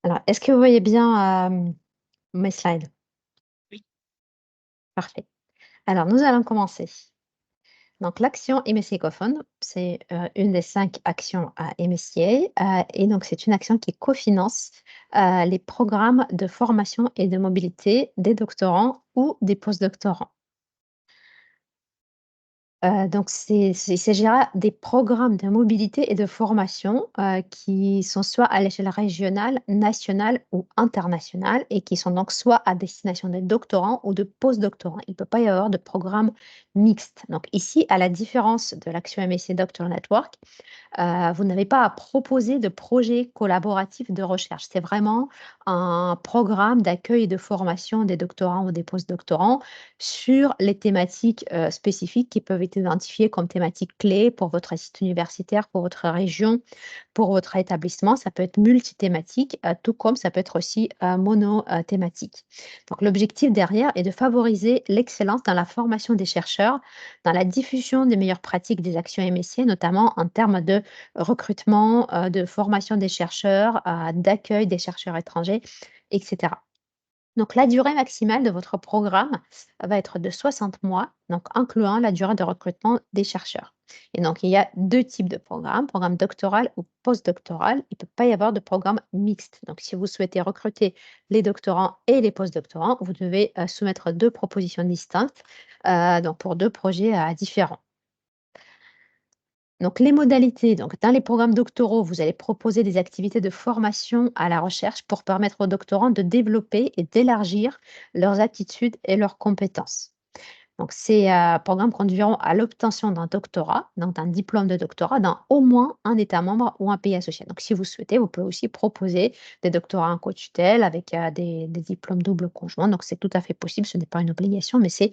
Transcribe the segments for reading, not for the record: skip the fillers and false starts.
Alors, est-ce que vous voyez bien mes slides? Oui. Parfait. Alors, nous allons commencer. Donc, l'action MSCI Cofund, c'est une des 5 actions à MSCI. Et donc, c'est une action qui cofinance les programmes de formation et de mobilité des doctorants ou des postdoctorants. Donc il s'agira des programmes de mobilité et de formation, qui sont soit à l'échelle régionale, nationale ou internationale et qui sont donc soit à destination des doctorants ou de postdoctorants. Il ne peut pas y avoir de programme mixte. Donc ici, à la différence de l'action MSc Doctor Network, vous n'avez pas à proposer de projet collaboratif de recherche. C'est vraiment un programme d'accueil et de formation des doctorants ou des postdoctorants sur les thématiques spécifiques qui peuvent être identifiées comme thématiques clés pour votre site universitaire, pour votre région, pour votre établissement. Ça peut être multithématique, tout comme ça peut être aussi monothématique. Donc l'objectif derrière est de favoriser l'excellence dans la formation des chercheurs, dans la diffusion des meilleures pratiques des actions MSC, notamment en termes de recrutement, de formation des chercheurs, d'accueil des chercheurs étrangers, etc. Donc la durée maximale de votre programme va être de 60 mois, donc incluant la durée de recrutement des chercheurs. Et donc il y a 2 types de programmes, programme doctoral ou postdoctoral. Il ne peut pas y avoir de programme mixte. Donc si vous souhaitez recruter les doctorants et les postdoctorants, vous devez soumettre 2 propositions distinctes, donc pour 2 projets différents. Donc les modalités, donc dans les programmes doctoraux, vous allez proposer des activités de formation à la recherche pour permettre aux doctorants de développer et d'élargir leurs aptitudes et leurs compétences. Donc ces programmes conduiront à l'obtention d'un doctorat, donc d'un diplôme de doctorat dans au moins un État membre ou un pays associé. Donc si vous souhaitez, vous pouvez aussi proposer des doctorats en co-tutelle avec des diplômes double conjoints. Donc c'est tout à fait possible, ce n'est pas une obligation, mais c'est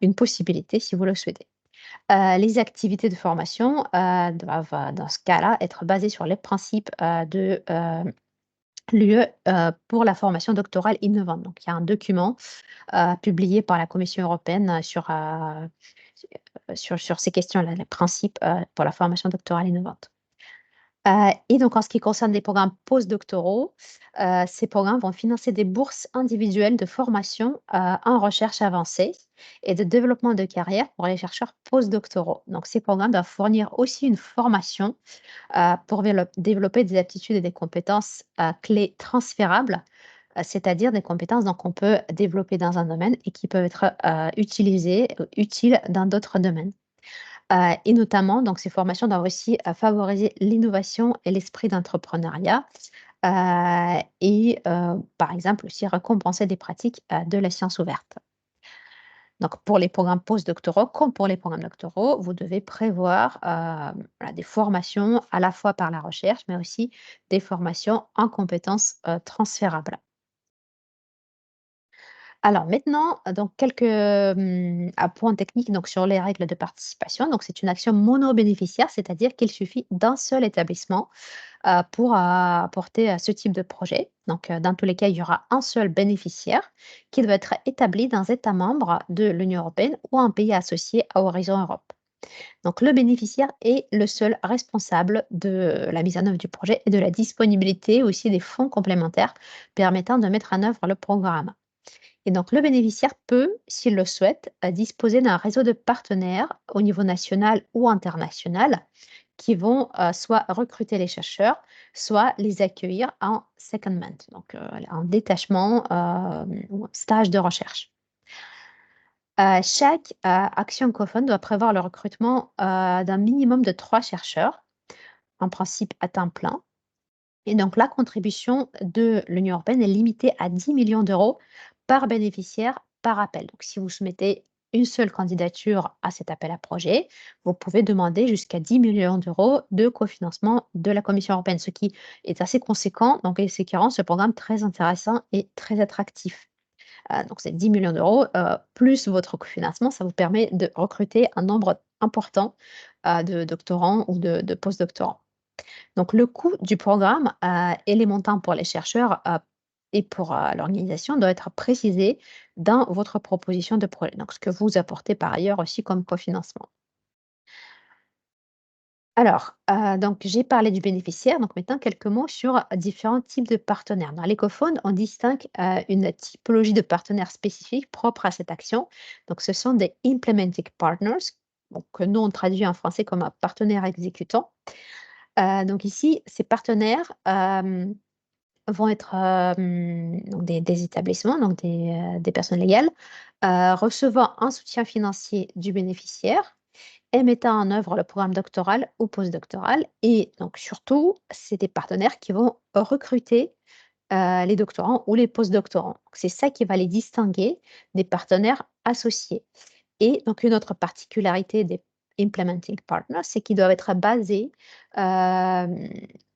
une possibilité si vous le souhaitez. Les activités de formation, doivent, dans ce cas-là, être basées sur les principes, de, l'UE, pour la formation doctorale innovante. Donc il y a un document, publié par la Commission européenne, sur ces questions-là, les principes, pour la formation doctorale innovante. Et donc en ce qui concerne les programmes postdoctoraux, ces programmes vont financer des bourses individuelles de formation, en recherche avancée et de développement de carrière pour les chercheurs postdoctoraux. Donc ces programmes doivent fournir aussi une formation, pour développer des aptitudes et des compétences, clés transférables, c'est-à-dire des compétences donc qu'on peut développer dans un domaine et qui peuvent être, utilisées, utiles dans d'autres domaines. Et notamment, donc ces formations doivent aussi, favoriser l'innovation et l'esprit d'entrepreneuriat, par exemple aussi récompenser des pratiques, de la science ouverte. Donc pour les programmes postdoctoraux comme pour les programmes doctoraux, vous devez prévoir, voilà, des formations à la fois par la recherche, mais aussi des formations en compétences, transférables. Alors maintenant, donc quelques, points techniques donc sur les règles de participation. Donc c'est une action monobénéficiaire, c'est-à-dire qu'il suffit d'un seul établissement, pour, porter, ce type de projet. Donc dans tous les cas, il y aura un seul bénéficiaire qui doit être établi dans un État membre de l'Union européenne ou un pays associé à Horizon Europe. Donc le bénéficiaire est le seul responsable de la mise en œuvre du projet et de la disponibilité aussi des fonds complémentaires permettant de mettre en œuvre le programme. Et donc, le bénéficiaire peut, s'il le souhaite, disposer d'un réseau de partenaires au niveau national ou international qui vont soit recruter les chercheurs, soit les accueillir en secondment, donc en détachement ou en stage de recherche. Chaque action CoFund doit prévoir le recrutement d'un minimum de 3 chercheurs, en principe à temps plein. Et donc la contribution de l'Union européenne est limitée à 10 millions d'euros par bénéficiaire par appel. Donc si vous soumettez une seule candidature à cet appel à projet, vous pouvez demander jusqu'à 10 millions d'euros de cofinancement de la Commission européenne, ce qui est assez conséquent, donc, et ce qui rend ce programme très intéressant et très attractif. Donc c'est 10 millions d'euros plus votre cofinancement, ça vous permet de recruter un nombre important de doctorants ou de postdoctorants. Donc le coût du programme, et les montants pour les chercheurs, et pour, l'organisation doit être précisé dans votre proposition de projet. Donc ce que vous apportez par ailleurs aussi comme cofinancement. Alors, donc j'ai parlé du bénéficiaire, donc maintenant quelques mots sur différents types de partenaires. Dans l'écophone, on distingue, une typologie de partenaires spécifiques propres à cette action. Donc ce sont des implementing partners, donc que nous on traduit en français comme un partenaire exécutant. Donc ici, ces partenaires, vont être, donc des établissements, donc des personnes légales, recevant un soutien financier du bénéficiaire et mettant en œuvre le programme doctoral ou postdoctoral et donc surtout, c'est des partenaires qui vont recruter, les doctorants ou les postdoctorants. C'est ça qui va les distinguer des partenaires associés. Et donc une autre particularité des implementing partners, c'est qu'ils doivent être basés, hem,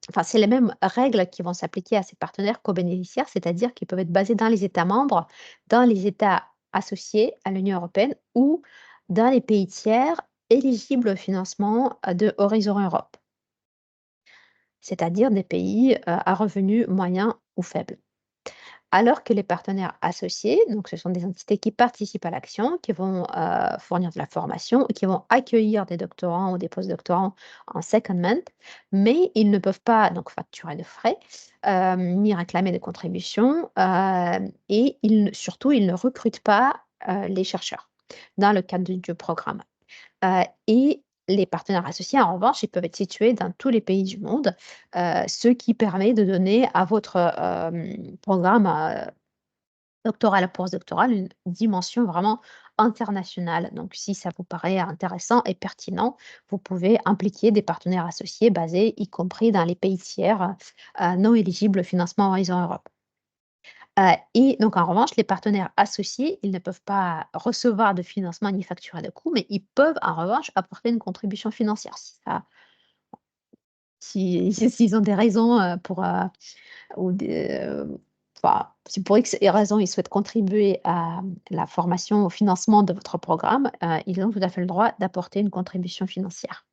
enfin, c'est les mêmes règles qui vont s'appliquer à ces partenaires qu'aux bénéficiaires, c'est-à-dire qu'ils peuvent être basés dans les États membres, dans les États associés à l'Union européenne ou dans les pays tiers éligibles au financement, de Horizon Europe, c'est-à-dire des pays, à revenus moyens ou faibles. Alors que les partenaires associés, donc ce sont des entités qui participent à l'action, qui vont fournir de la formation, qui vont accueillir des doctorants ou des postdoctorants en secondment, mais ils ne peuvent pas donc facturer de frais, ni réclamer de contributions, et surtout, ils ne recrutent pas les chercheurs dans le cadre du programme. Et les partenaires associés, en revanche, ils peuvent être situés dans tous les pays du monde, ce qui permet de donner à votre programme doctoral, postdoctoral, une dimension vraiment internationale. Donc, si ça vous paraît intéressant et pertinent, vous pouvez impliquer des partenaires associés basés, y compris dans les pays tiers non éligibles au financement Horizon Europe. Et donc, en revanche, les partenaires associés, ils ne peuvent pas recevoir de financement ni facturer de coûts, mais ils peuvent en revanche apporter une contribution financière. S'ils ont des raisons pour ou des, enfin, si pour X raison, ils souhaitent contribuer à la formation, au financement de votre programme, ils ont tout à fait le droit d'apporter une contribution financière.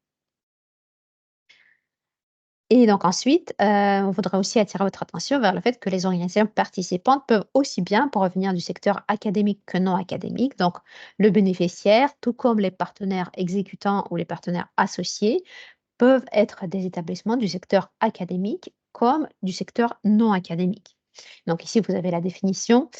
Et donc ensuite, on voudrait aussi attirer votre attention vers le fait que les organisations participantes peuvent aussi bien provenir du secteur académique que non académique. Donc le bénéficiaire, tout comme les partenaires exécutants ou les partenaires associés, peuvent être des établissements du secteur académique comme du secteur non académique. Donc ici, vous avez la définition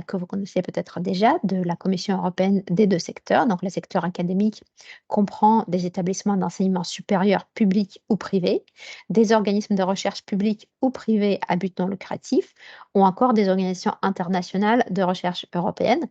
que vous connaissez peut-être déjà de la Commission européenne des deux secteurs. Donc le secteur académique comprend des établissements d'enseignement supérieur publics ou privés, des organismes de recherche publics ou privés à but non lucratif, ou encore des organisations internationales de recherche européennes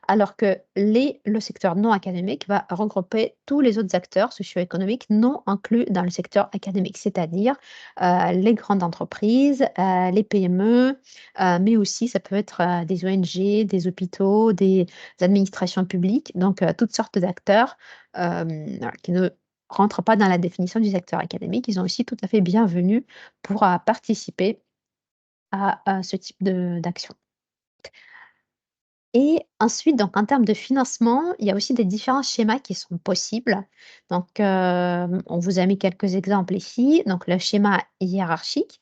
alors que le secteur non académique va regrouper tous les autres acteurs socio-économiques non inclus dans le secteur académique, c'est-à-dire les grandes entreprises, les PME, mais aussi ça peut être des ONG, des hôpitaux, des administrations publiques, donc toutes sortes d'acteurs voilà, qui ne rentrent pas dans la définition du secteur académique. Ils ont aussi tout à fait bienvenus pour participer à ce type d'action. Et ensuite, donc en termes de financement, il y a aussi des différents schémas qui sont possibles. Donc, on vous a mis quelques exemples ici. Donc, le schéma hiérarchique,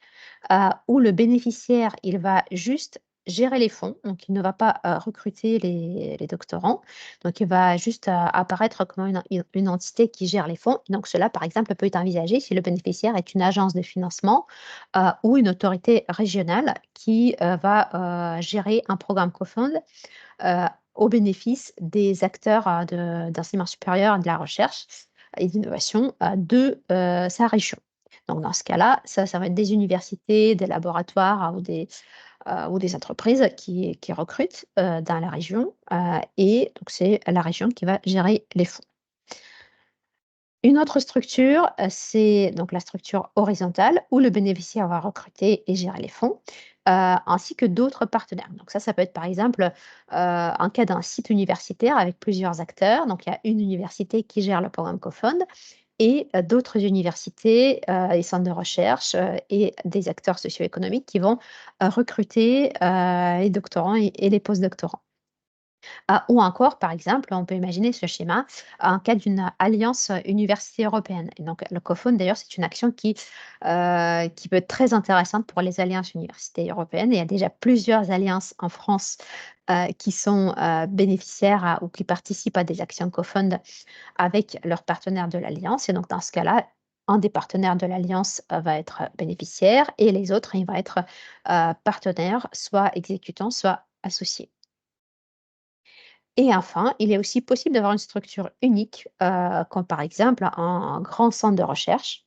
où le bénéficiaire, il va juste gérer les fonds, donc il ne va pas, recruter les doctorants. Donc il va juste, apparaître comme une entité qui gère les fonds. Donc cela, par exemple, peut être envisagé si le bénéficiaire est une agence de financement, ou une autorité régionale qui, va, gérer un programme co-fund heu, au bénéfice des acteurs, d'enseignement supérieur et de la recherche et d'innovation, de sa région. Donc dans ce cas-là, ça va être des universités, des laboratoires, ou des entreprises qui recrutent, dans la région, et donc c'est la région qui va gérer les fonds. Une autre structure, c'est donc la structure horizontale où le bénéficiaire va recruter et gérer les fonds, ainsi que d'autres partenaires. Donc ça peut être par exemple, en cas d'un site universitaire avec plusieurs acteurs. Donc il y a une université qui gère le programme co-fund et d'autres universités, et centres de recherche, et des acteurs socio-économiques qui vont, recruter, les doctorants et les postdoctorants. Ah, ou encore, par exemple, on peut imaginer ce schéma en cas d'une alliance université européenne. Et donc, le COFON, d'ailleurs, c'est une action qui peut être très intéressante pour les alliances universités européennes. Et il y a déjà plusieurs alliances en France qui sont bénéficiaires ou qui participent à des actions COFON avec leurs partenaires de l'alliance. Et donc, dans ce cas-là, un des partenaires de l'alliance, va être, bénéficiaire et les autres, ils vont être, partenaires, soit exécutants, soit associés. Et enfin, il est aussi possible d'avoir une structure unique, comme par exemple un grand centre de recherche,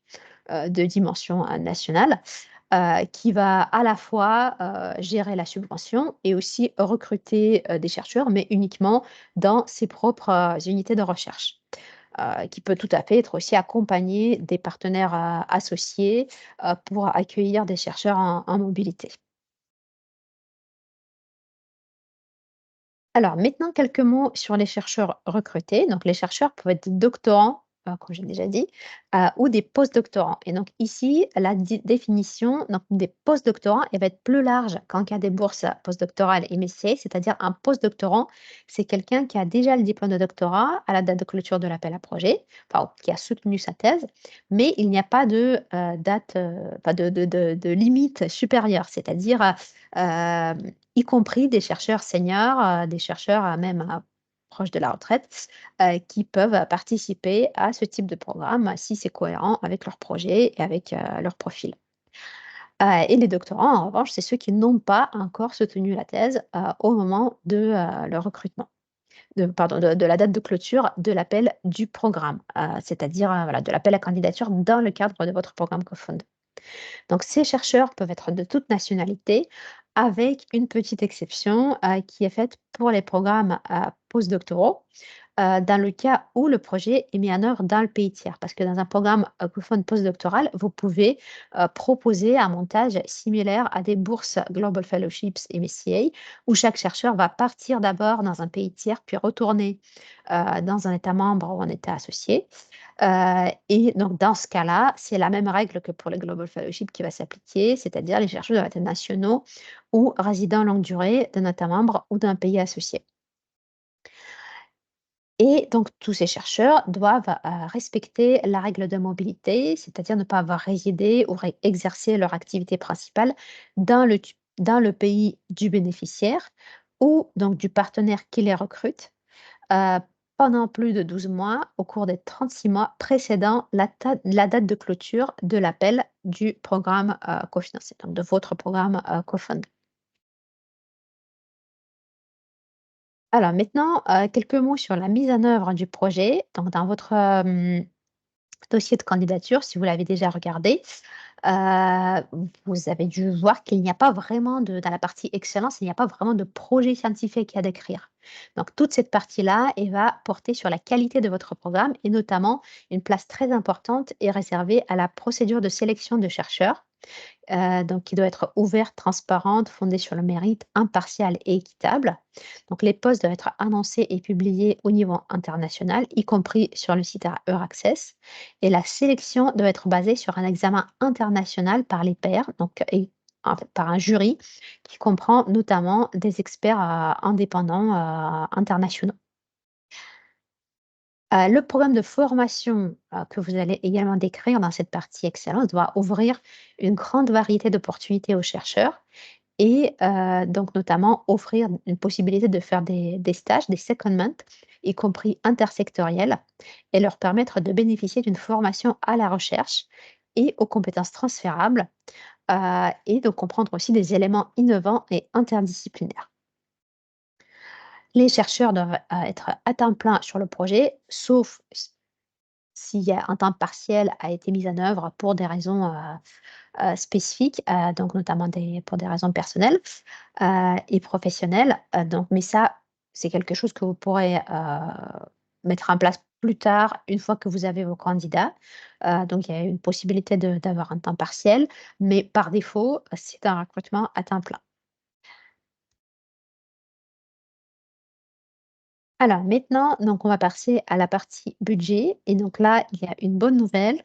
de dimension, nationale, qui va à la fois, gérer la subvention et aussi recruter, des chercheurs, mais uniquement dans ses propres, unités de recherche. Qui peut tout à fait être aussi accompagné des partenaires, associés, pour accueillir des chercheurs en mobilité. Alors maintenant, quelques mots sur les chercheurs recrutés. Donc les chercheurs peuvent être des doctorants, comme j'ai déjà dit, ou des postdoctorants. Et donc ici, la définition donc, des postdoctorants, elle va être plus large qu'en cas des bourses postdoctorales et MSc, c'est-à-dire un postdoctorant, c'est quelqu'un qui a déjà le diplôme de doctorat à la date de clôture de l'appel à projet, enfin, qui a soutenu sa thèse, mais il n'y a pas de date, enfin, de limite supérieure, c'est-à-dire y compris des chercheurs seniors, des chercheurs, même, proches de la retraite, qui peuvent, participer à ce type de programme, si c'est cohérent avec leur projet et avec, leur profil. Et les doctorants, en revanche, c'est ceux qui n'ont pas encore soutenu la thèse, au moment de, leur recrutement. De la date de clôture de l'appel du programme, c'est-à-dire, voilà, de l'appel à candidature dans le cadre de votre programme Cofund. Donc ces chercheurs peuvent être de toute nationalité, avec une petite exception, qui est faite pour les programmes, postdoctoraux, dans le cas où le projet est mis en œuvre dans le pays tiers. Parce que dans un programme, anglophone postdoctoral, vous pouvez, proposer un montage similaire à des bourses Global Fellowships et MSCA, où chaque chercheur va partir d'abord dans un pays tiers, puis retourner, dans un État membre ou un État associé. Et donc dans ce cas-là, c'est la même règle que pour les Global Fellowship qui va s'appliquer, c'est-à-dire les chercheurs doivent être nationaux ou résidents longue durée d'un État membre ou d'un pays associé. Et donc tous ces chercheurs doivent, respecter la règle de mobilité, c'est-à-dire ne pas avoir résidé ou exercé leur activité principale dans le pays du bénéficiaire ou donc du partenaire qui les recrute, heu, pendant plus de 12 mois au cours des 36 mois précédant la date de clôture de l'appel du programme, cofinancé, donc de votre programme, cofund. Alors maintenant, quelques mots sur la mise en œuvre du projet. Donc dans votre, dossier de candidature, si vous l'avez déjà regardé, heu, vous avez dû voir qu'il n'y a pas vraiment de dans la partie excellence, il n'y a pas vraiment de projet scientifique à décrire. Donc toute cette partie-là, elle va porter sur la qualité de votre programme et notamment une place très importante est réservée à la procédure de sélection de chercheurs donc qui doit être ouverte, transparente, fondée sur le mérite, impartiale et équitable. Donc les postes doivent être annoncés et publiés au niveau international, y compris sur le site Euraccess. Et la sélection doit être basée sur un examen international par les pairs, donc et en fait, par un jury qui comprend notamment des experts indépendants internationaux. Le programme de formation, que vous allez également décrire dans cette partie excellence doit ouvrir une grande variété d'opportunités aux chercheurs et donc notamment offrir une possibilité de faire des stages, des secondments, y compris intersectoriels et leur permettre de bénéficier d'une formation à la recherche et aux compétences transférables, et de comprendre aussi des éléments innovants et interdisciplinaires. Les chercheurs doivent, être à temps plein sur le projet, sauf s'il y a un temps partiel a été mis en œuvre pour des raisons, spécifiques, donc notamment pour des raisons personnelles, et professionnelles, donc mais ça, c'est quelque chose que vous pourrez, mettre en place plus tard, une fois que vous avez vos candidats. Donc il y a une possibilité d'avoir un temps partiel, mais par défaut, c'est un recrutement à temps plein. Alors maintenant, donc on va passer à la partie budget et donc là, il y a une bonne nouvelle,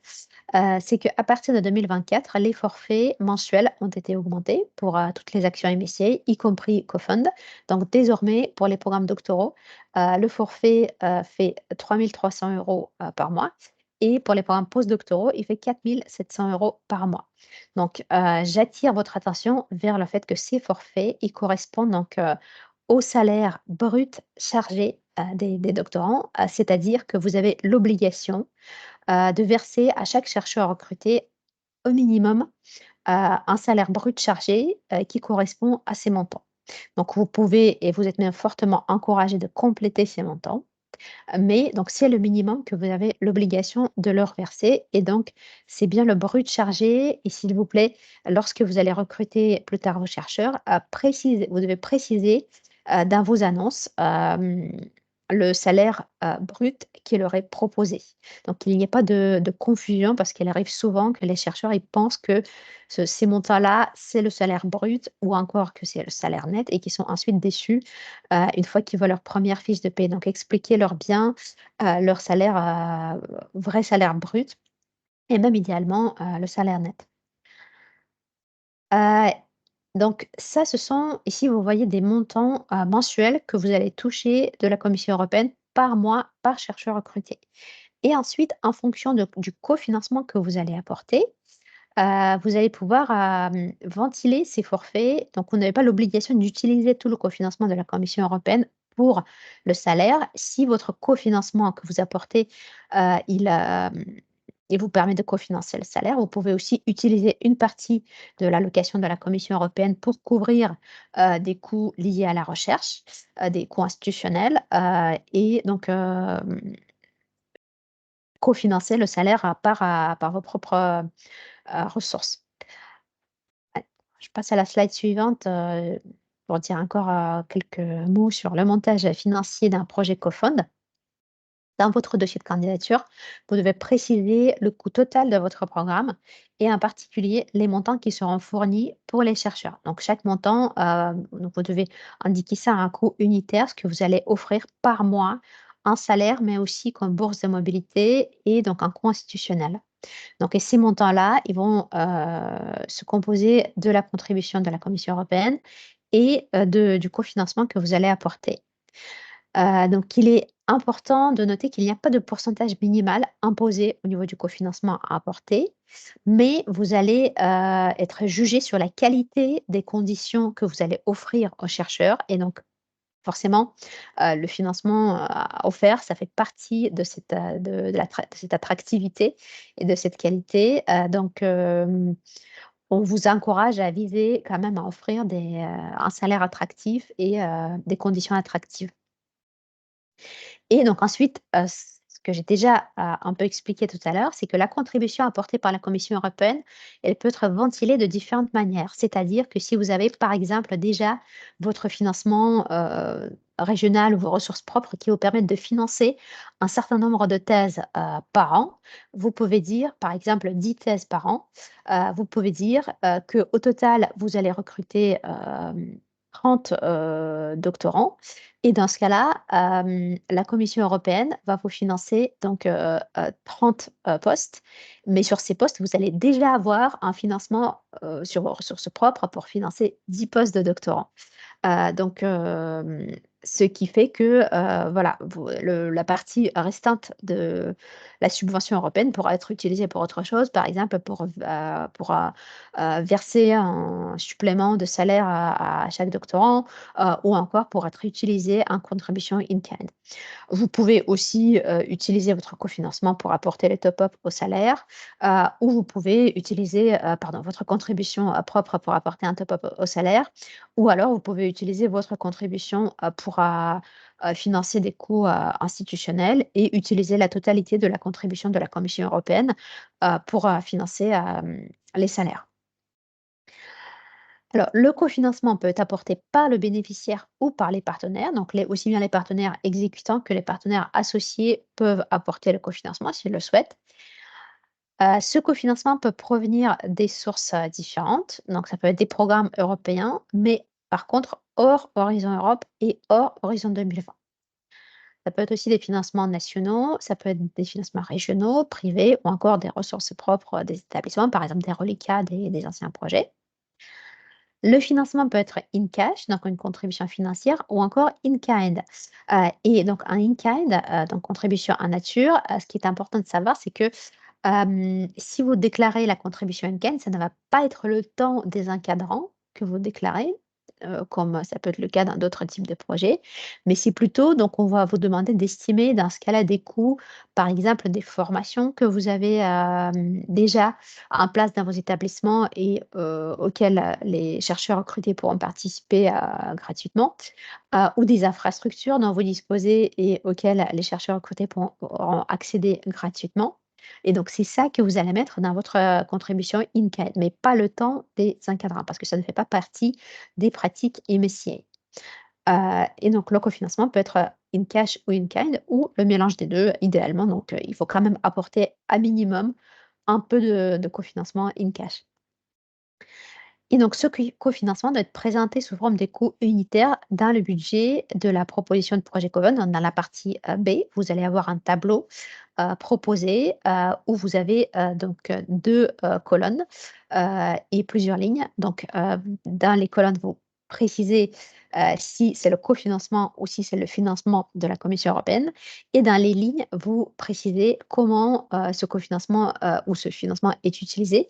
c'est qu'à partir de 2024, les forfaits mensuels ont été augmentés pour, toutes les actions MSCI, y compris Cofund. Donc désormais, pour les programmes doctoraux, le forfait, fait 3 300 € par mois et pour les programmes postdoctoraux, il fait 4 700 € par mois. Donc, j'attire votre attention vers le fait que ces forfaits, ils correspondent donc, au salaire brut chargé, des doctorants, c'est-à-dire que vous avez l'obligation, de verser à chaque chercheur recruté au minimum un salaire brut chargé, qui correspond à ces montants. Donc vous pouvez et vous êtes même fortement encouragé de compléter ces montants, mais donc c'est le minimum que vous avez l'obligation de leur verser et donc c'est bien le brut chargé et s'il vous plaît, lorsque vous allez recruter plus tard vos chercheurs, vous devez préciser, dans vos annonces, le salaire, brut qui leur est proposé. Donc qu'il n'y ait pas de confusion parce qu'il arrive souvent que les chercheurs, ils pensent que ces montants-là, c'est le salaire brut ou encore que c'est le salaire net et qu'ils sont ensuite déçus, une fois qu'ils voient leur première fiche de paie. Donc expliquez-leur bien, leur salaire, vrai salaire brut et même idéalement, le salaire net. Heu, donc ça, ce sont ici, vous voyez des montants, mensuels que vous allez toucher de la Commission européenne par mois, par chercheur recruté et ensuite en fonction du cofinancement que vous allez apporter, vous allez pouvoir, ventiler ces forfaits. Donc vous n'avez pas l'obligation d'utiliser tout le cofinancement de la Commission européenne pour le salaire. Si votre cofinancement que vous apportez, il vous permet de cofinancer le salaire, vous pouvez aussi utiliser une partie de l'allocation de la Commission européenne pour couvrir, des coûts liés à la recherche, des coûts institutionnels, et donc cofinancer le salaire, par vos propres, ressources. Ouais. Je passe à la slide suivante, pour dire encore, quelques mots sur le montage financier d'un projet co-fund. Dans votre dossier de candidature, vous devez préciser le coût total de votre programme et en particulier les montants qui seront fournis pour les chercheurs. Donc chaque montant, donc vous devez indiquer ça à un coût unitaire, ce que vous allez offrir par mois en salaire, mais aussi comme bourse de mobilité et donc un coût institutionnel. Donc et ces montants-là, ils vont, se composer de la contribution de la Commission européenne et du cofinancement que vous allez apporter. Donc il est important de noter qu'il n'y a pas de pourcentage minimal imposé au niveau du cofinancement à apporter, mais vous allez, être jugé sur la qualité des conditions que vous allez offrir aux chercheurs et donc forcément, le financement, offert, ça fait partie de cette attractivité et de cette qualité, donc on vous encourage à viser quand même à offrir un salaire attractif et des conditions attractives. Et donc ensuite, ce que j'ai déjà, un peu expliqué tout à l'heure, c'est que la contribution apportée par la Commission européenne, elle peut être ventilée de différentes manières. C'est-à-dire que si vous avez, par exemple, déjà votre financement, régional ou vos ressources propres qui vous permettent de financer un certain nombre de thèses, par an, vous pouvez dire, par exemple, 10 thèses par an, vous pouvez dire, qu'au total, vous allez recruter, 30, doctorants et dans ce cas-là, la Commission européenne va vous financer donc 30, postes, mais sur ces postes, vous allez déjà avoir un financement, sur vos ressources propres pour financer 10 postes de doctorants. Donc ce qui fait que, voilà, la partie restante de la subvention européenne pourra être utilisée pour autre chose, par exemple verser un supplément de salaire à chaque doctorant, ou encore pour être utilisé en contribution in kind. Vous pouvez aussi, utiliser votre cofinancement pour apporter les top-up au salaire, ou vous pouvez utiliser, pardon, votre contribution, propre pour apporter un top-up au salaire, ou alors vous pouvez utiliser votre contribution, pour, financer des coûts, institutionnels et utiliser la totalité de la contribution de la Commission européenne, pour, financer, les salaires. Alors, le cofinancement peut être apporté par le bénéficiaire ou par les partenaires. Donc, aussi bien les partenaires exécutants que les partenaires associés peuvent apporter le cofinancement s'ils le souhaitent. Ce cofinancement peut provenir des sources différentes. Donc, ça peut être des programmes européens, mais par contre, hors Horizon Europe et hors Horizon 2020. Ça peut être aussi des financements nationaux, ça peut être des financements régionaux, privés ou encore des ressources propres des établissements, par exemple des reliquats des anciens projets. Le financement peut être in cash, donc une contribution financière, ou encore in kind. Et donc un in kind, donc contribution en nature, ce qui est important de savoir, c'est que si vous déclarez la contribution in kind, ça ne va pas être le temps des encadrants que vous déclarez. comme ça peut être le cas dans d'autres types de projets. Mais c'est plutôt donc on va vous demander d'estimer dans ce cas-là des coûts, par exemple des formations que vous avez, déjà en place dans vos établissements et auxquelles, les chercheurs recrutés pourront participer, gratuitement, ou des infrastructures dont vous disposez et auxquelles les chercheurs recrutés pourront accéder gratuitement. Et donc c'est ça que vous allez mettre dans votre, contribution in-kind, mais pas le temps des encadrants parce que ça ne fait pas partie des pratiques MSCI. Et donc le cofinancement peut être, in cash ou in kind ou le mélange des 2 idéalement, donc il faut quand même apporter à minimum un peu de cofinancement in cash. Et donc ce cofinancement doit être présenté sous forme des coûts unitaires dans le budget de la proposition de projet Coven. Dans la partie, B, vous allez avoir un tableau, proposé, où vous avez, donc, 2 colonnes, et plusieurs lignes. Donc, dans les colonnes, vous précisez, si c'est le cofinancement ou si c'est le financement de la Commission européenne et dans les lignes, vous précisez comment, ce cofinancement, ou ce financement est utilisé.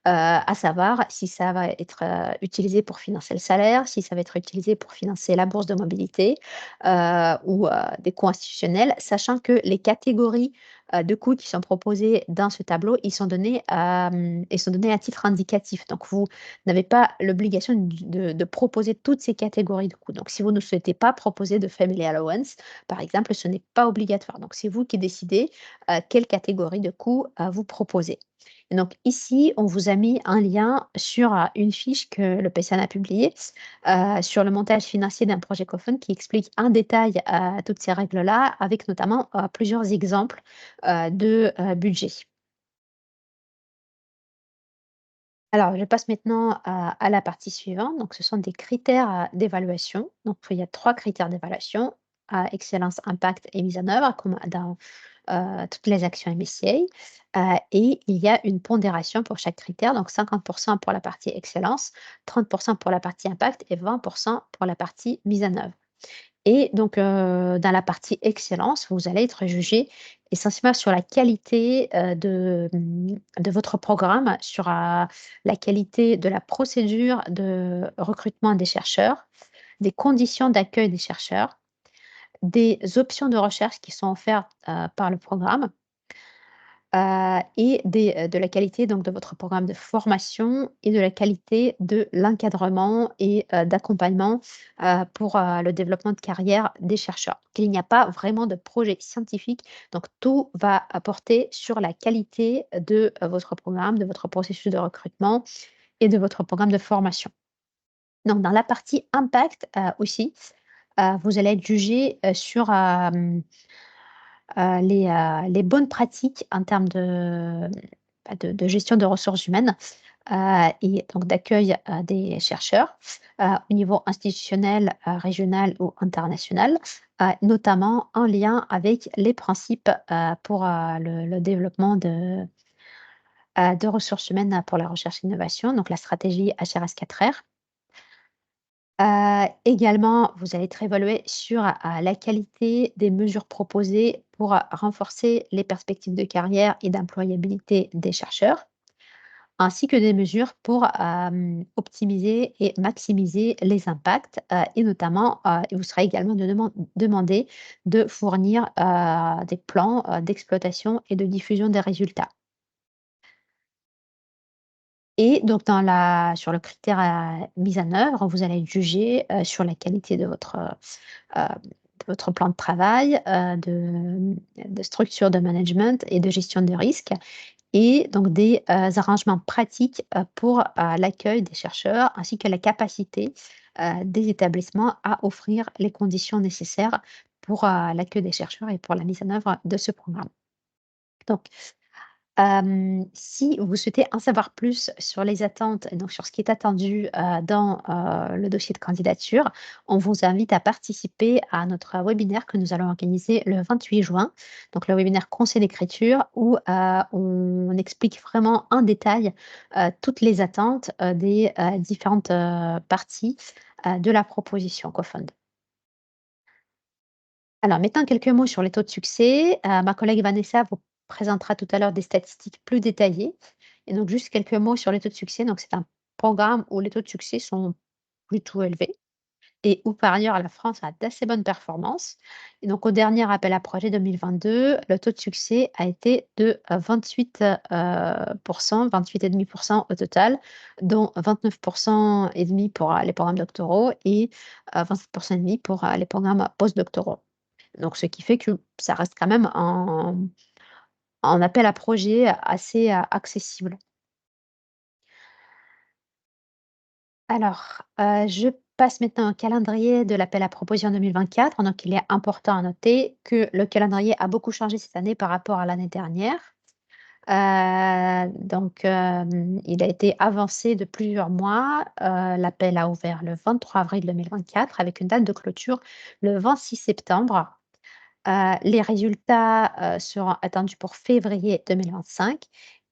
À savoir si ça va être, utilisé pour financer le salaire, si ça va être utilisé pour financer la bourse de mobilité, ou, des coûts institutionnels, sachant que les catégories, de coûts qui sont proposées dans ce tableau, ils sont donnés à titre indicatif. Donc vous n'avez pas l'obligation de proposer toutes ces catégories de coûts. Donc si vous ne souhaitez pas proposer de family allowance, par exemple, ce n'est pas obligatoire. Donc c'est vous qui décidez, quelle catégorie de coûts, vous proposez. Et donc ici, on vous a mis un lien sur, une fiche que le PCN a publiée, sur le montage financier d'un projet coFund qui explique en détail, toutes ces règles-là avec notamment, plusieurs exemples, de, budget. Alors je passe maintenant à la partie suivante, donc ce sont des critères, d'évaluation. Donc il y a 3 critères d'évaluation, excellence, impact et mise en œuvre comme dans toutes les actions MSCI, et il y a une pondération pour chaque critère, donc 50 pour la partie excellence, 30 pour la partie impact et 20 pour la partie mise en œuvre. Et donc, dans la partie excellence, vous allez être jugé essentiellement sur la qualité, de votre programme, sur, la qualité de la procédure de recrutement des chercheurs, des conditions d'accueil des chercheurs, des options de recherche qui sont offertes, par le programme, et de la qualité donc de votre programme de formation et de la qualité de l'encadrement et d'accompagnement, pour, le développement de carrière des chercheurs. Il n'y a pas vraiment de projet scientifique, donc tout va apporter sur la qualité de, votre programme, de votre processus de recrutement et de votre programme de formation. Donc dans la partie impact, aussi, vous allez être jugé, sur, les bonnes pratiques en termes de gestion de ressources humaines, et donc d'accueil, des chercheurs, au niveau institutionnel, régional ou international, notamment en lien avec les principes, pour, le développement de ressources humaines pour la recherche et l'innovation, donc la stratégie HRS 4R. Également, vous allez être évalué sur, la qualité des mesures proposées pour, renforcer les perspectives de carrière et d'employabilité des chercheurs, ainsi que des mesures pour, optimiser et maximiser les impacts, et notamment, il vous sera également demandé de fournir, des plans, d'exploitation et de diffusion des résultats. Et donc sur le critère, mise en œuvre, vous allez être jugé, sur la qualité de votre plan de travail, de structure de management et de gestion de risque et donc des, arrangements pratiques, pour, l'accueil des chercheurs ainsi que la capacité, des établissements à offrir les conditions nécessaires pour, l'accueil des chercheurs et pour la mise en œuvre de ce programme. Donc si vous souhaitez en savoir plus sur les attentes et donc sur ce qui est attendu, dans, le dossier de candidature, on vous invite à participer à notre webinaire que nous allons organiser le 28 juin. Donc le webinaire conseil d'écriture où, on explique vraiment en détail, toutes les attentes, des, différentes, parties, de la proposition Cofund. Alors, maintenant quelques mots sur les taux de succès. Ma collègue Vanessa vous présentera tout à l'heure des statistiques plus détaillées. Et donc, juste quelques mots sur les taux de succès. Donc, c'est un programme où les taux de succès sont plutôt élevés. Et où par ailleurs la France a d'assez bonnes performances. Et donc au dernier appel à projet 2022, le taux de succès a été de 28, 28,5% au total, dont 29,5% pour, les programmes doctoraux et 27,5% pour, les programmes postdoctoraux. Donc ce qui fait que ça reste quand même un appel à projet assez, accessible. Alors, je passe maintenant au calendrier de l'appel à proposition 2024. Donc il est important à noter que le calendrier a beaucoup changé cette année par rapport à l'année dernière. Il a été avancé de plusieurs mois. L'appel a ouvert le 23 avril 2024 avec une date de clôture le 26 septembre. Les résultats, seront attendus pour février 2025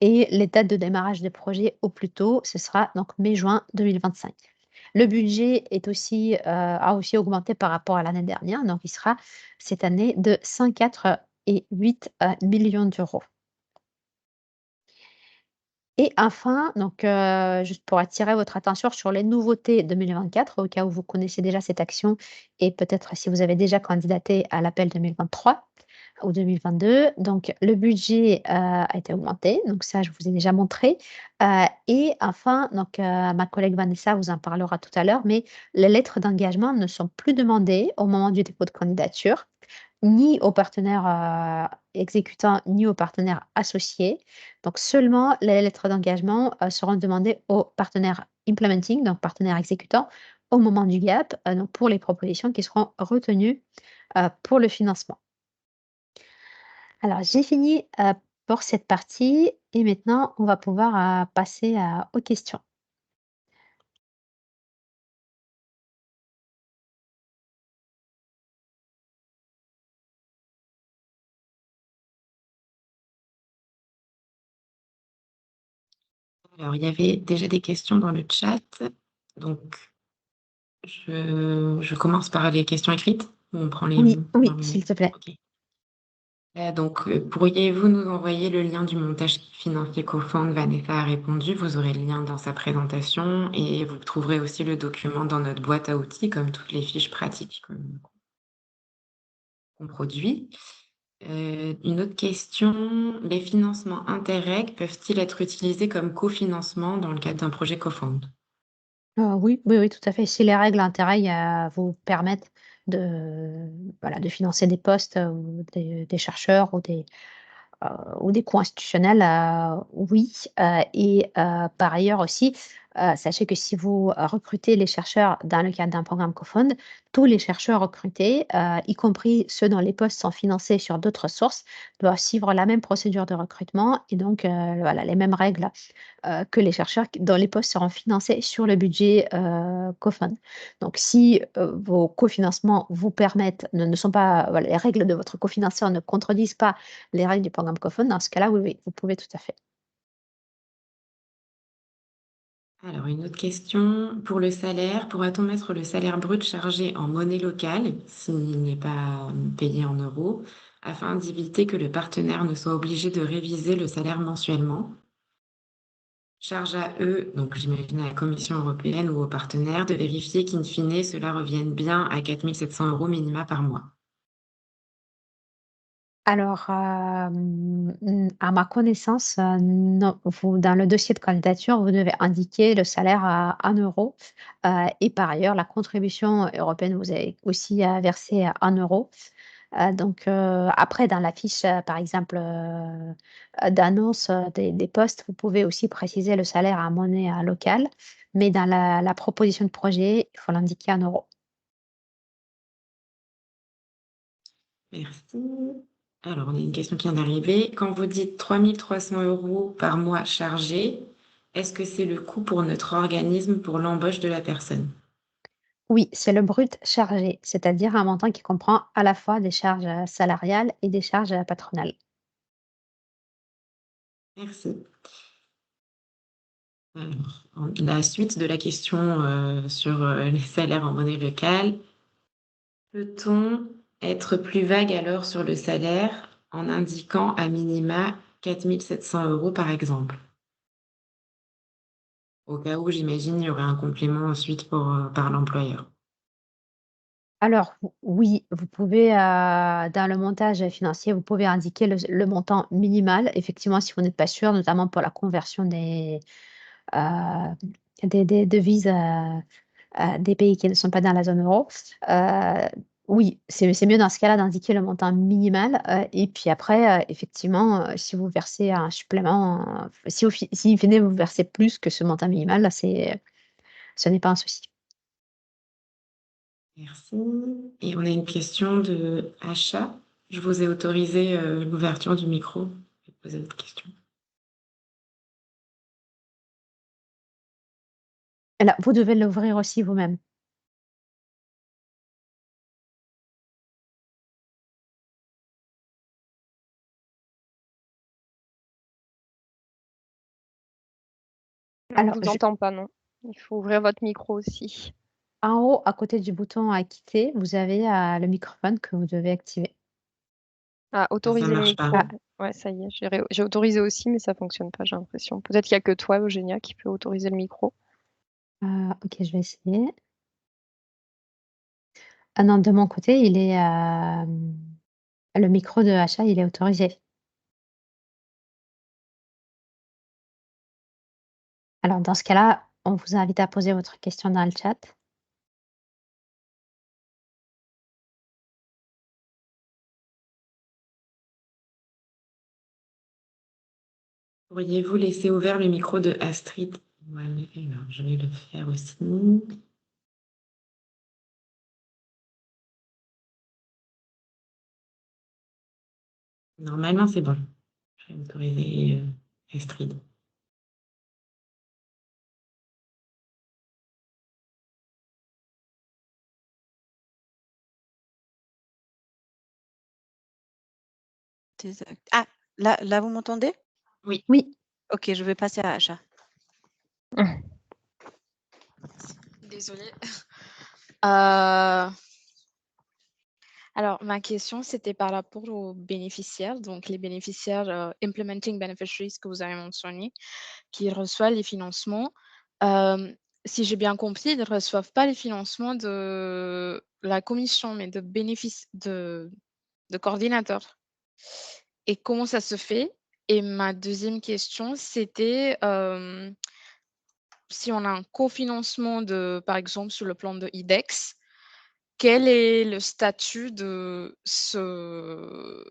et les dates de démarrage des projets au plus tôt, ce sera donc mai-juin 2025. Le budget est aussi, a aussi augmenté par rapport à l'année dernière, donc il sera cette année de 104,8 millions d'euros. Et enfin, donc, juste pour attirer votre attention sur les nouveautés 2024, au cas où vous connaissez déjà cette action et peut-être si vous avez déjà candidaté à l'appel 2023 ou 2022. Donc le budget, a été augmenté, donc ça je vous ai déjà montré, et enfin donc, ma collègue Vanessa vous en parlera tout à l'heure, mais les lettres d'engagement ne sont plus demandées au moment du dépôt de candidature, ni aux partenaires, exécutants, ni aux partenaires associés. Donc seulement les lettres d'engagement, seront demandées aux partenaires implementing, donc partenaires exécutants, au moment du gap, donc pour les propositions qui seront retenues, pour le financement. Alors j'ai fini, pour cette partie et maintenant on va pouvoir, passer, aux questions. Alors, il y avait déjà des questions dans le chat, donc je commence par les questions écrites ou on prend les Oui, oui, normaux? s'il te plaît. OK. Pourriez-vous nous envoyer le lien du montage financier CoFund? Vanessa a répondu. Vous aurez le lien dans sa présentation et vous trouverez aussi le document dans notre boîte à outils, comme toutes les fiches pratiques qu'on produit. Une autre question, les financements Interreg peuvent-ils être utilisés comme cofinancement dans le cadre d'un projet CoFund? Oui, oui, oui, tout à fait. Si les règles Interail, vous permettent de, voilà, de financer des postes, ou des chercheurs heu, ou des coûts institutionnels, oui, par ailleurs aussi, sachez que si vous, recrutez les chercheurs dans le cadre d'un programme coFund, tous les chercheurs recrutés, y compris ceux dont les postes sont financés sur d'autres sources, doivent suivre la même procédure de recrutement et donc, voilà, les mêmes règles, que les chercheurs dont les postes seront financés sur le budget, coFund. Donc si, vos cofinancements vous permettent ne sont pas, voilà, les règles de votre cofinanceur ne contredisent pas les règles du programme coFund, dans ce cas-là, oui, oui, vous pouvez tout à fait. Alors, une autre question. Pour le salaire, pourra-t-on mettre le salaire brut chargé en monnaie locale, s'il n'est pas payé en euros, afin d'éviter que le partenaire ne soit obligé de réviser le salaire mensuellement? Charge à eux, donc j'imagine à la Commission européenne ou aux partenaires, de vérifier qu'in fine, cela revienne bien à 4 700 € minima par mois. Alors, à ma connaissance, non. Vous dans le dossier de candidature, vous devez indiquer le salaire à 1 €, et par ailleurs, la contribution européenne, vous avez aussi à verser à 1 €. Après dans la fiche, par exemple, d'annonce, des postes, vous pouvez aussi préciser le salaire en monnaie, locale, mais dans la proposition de projet, il faut l'indiquer en euros. Merci. Alors, on a une question qui vient d'arriver. Quand vous dites 3 300 € par mois chargés, est-ce que c'est le coût pour notre organisme pour l'embauche de la personne? Oui, c'est le brut chargé, c'est-à-dire un montant qui comprend à la fois des charges, salariales et des charges, patronales. Merci. Alors, la suite de la question, sur, les salaires en monnaie locale. Peut-on être plus vague alors sur le salaire en indiquant à minima 4 700 € par exemple? Au cas où, j'imagine, il y aurait un complément ensuite par l'employeur. Alors oui, vous pouvez, dans le montage financier, vous pouvez indiquer le montant minimal. Effectivement, si vous n'êtes pas sûr, notamment pour la conversion heu, des devises, des pays qui ne sont pas dans la zone euro. Heu, oui, c'est mieux dans ce cas-là d'indiquer le montant minimal, et puis après, effectivement, si vous versez un supplément, si in fine vous versez plus que ce montant minimal, là, ce n'est pas un souci. Merci. Et on a une question de Acha. Je vous ai autorisé l'ouverture du micro. Vous pouvez poser votre question. Là, vous devez l'ouvrir aussi vous-même. On ne Alors vous je entend pas, non. Il faut ouvrir votre micro aussi. En haut, à côté du bouton à quitter, vous avez, le microphone que vous devez activer. Ah, Ah, ça autoriser le marche pas. Ah, micro. Ouais, ça y est, j'ai autorisé aussi, mais ça fonctionne pas, j'ai l'impression. Peut-être qu'il y a que toi, Eugénia, qui peut autoriser le micro. OK, je vais essayer. Ah non, de mon côté, le micro de Acha, il est autorisé. Alors dans ce cas-là, on vous invite à poser votre question dans le chat. Pourriez-vous laisser ouvert le micro de Astrid? Voilà, alors, je vais le faire aussi. Normalement, c'est bon. Je vais autoriser Astrid. Ah, là, vous m'entendez? Oui. Oui. OK, je vais passer à Acha. Désolée. Euh, alors, ma question, c'était par rapport aux bénéficiaires, donc les bénéficiaires implementing beneficiaries que vous avez mentionné, qui reçoivent les financements. Euh, Si j'ai bien compris, ils ne reçoivent pas les financements de la commission, mais de coordinateurs. Et comment ça se fait? Et ma deuxième question, c'était si on a un cofinancement par exemple, sur le plan de IDEX, quel est le statut de ce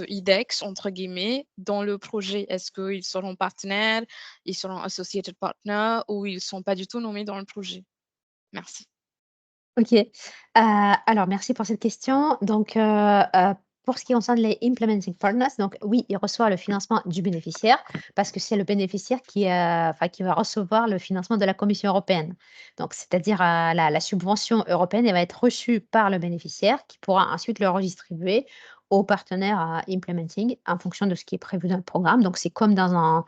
IDEX, entre guillemets, dans le projet? Est-ce qu'ils seront partenaires, ils seront associated partners ou ils ne sont pas du tout nommés dans le projet? Merci. OK. Alors merci pour cette question. Donc, pour ce qui concerne les implementing partners, donc oui, il reçoit le financement du bénéficiaire parce que c'est le bénéficiaire qui va recevoir le financement de la Commission européenne. Donc c'est-à-dire, la subvention européenne, elle va être reçue par le bénéficiaire qui pourra ensuite le redistribuer aux partenaires, implementing en fonction de ce qui est prévu dans le programme. Donc c'est comme dans un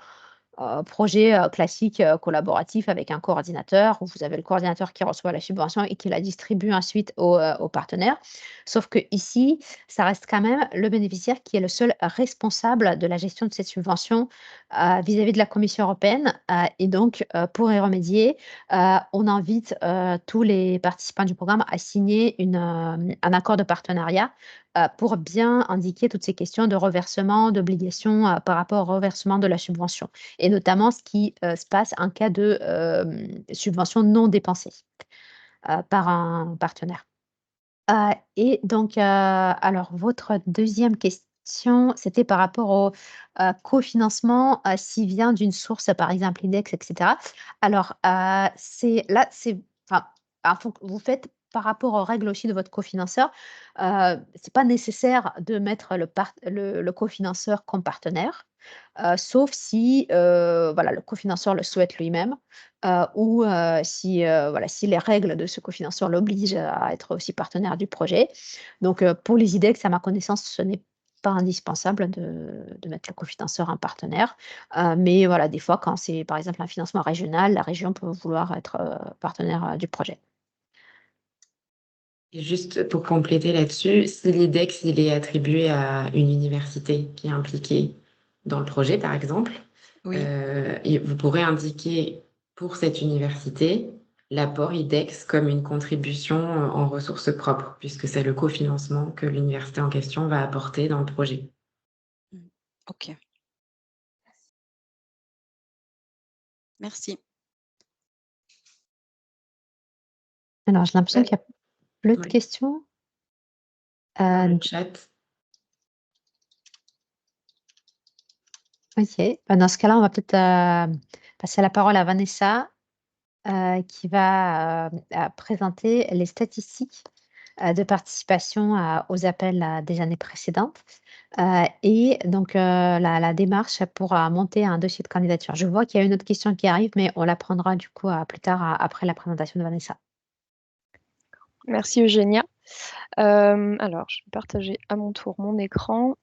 projet, classique, collaboratif avec un coordinateur où vous avez le coordinateur qui reçoit la subvention et qui la distribue ensuite aux partenaires. Sauf que ici, ça reste quand même le bénéficiaire qui est le seul responsable de la gestion de cette subvention, vis-à-vis de la Commission européenne, et donc pour y remédier, on invite, tous les participants du programme à signer un accord de partenariat, pour bien indiquer toutes ces questions de reversement, d'obligations, par rapport au reversement de la subvention et notamment ce qui, se passe en cas de, subvention non dépensée, par un partenaire. Et donc, alors votre deuxième question, c'était par rapport au, cofinancement, s'il vient d'une source, par exemple Index et cetera. Alors, c'est enfin, en fonc vous faites par rapport aux règles aussi de votre cofinanceur, c'est pas nécessaire de mettre le cofinanceur comme partenaire, sauf si, voilà, le cofinanceur le souhaite lui-même, ou si, voilà, si les règles de ce cofinanceur l'obligent à être aussi partenaire du projet. Donc, pour les IDEX, à ma connaissance, ce n'est pas indispensable de mettre le cofinanceur en partenaire. Mais voilà, des fois, quand c'est, par exemple, un financement régional, la région peut vouloir être, partenaire, du projet. Et juste pour compléter là-dessus, si l'IDEX il est attribué à une université qui est impliquée dans le projet, par exemple, Oui. vous pourrez indiquer pour cette université l'apport IDEX comme une contribution en ressources propres, puisque c'est le cofinancement que l'université en question va apporter dans le projet. Ok. Merci. Alors, j'ai l'impression qu'il n'y a plus de Oui. questions. Dans le chat. Ok. Dans ce cas-là, on va peut-être passer la parole à Vanessa, qui va présenter les statistiques de participation aux appels des années précédentes et donc la démarche pour monter un dossier de candidature. Je vois qu'il y a une autre question qui arrive, mais on la prendra du coup plus tard après la présentation de Vanessa. Merci Eugénia. Alors, je vais partager à mon tour mon écran.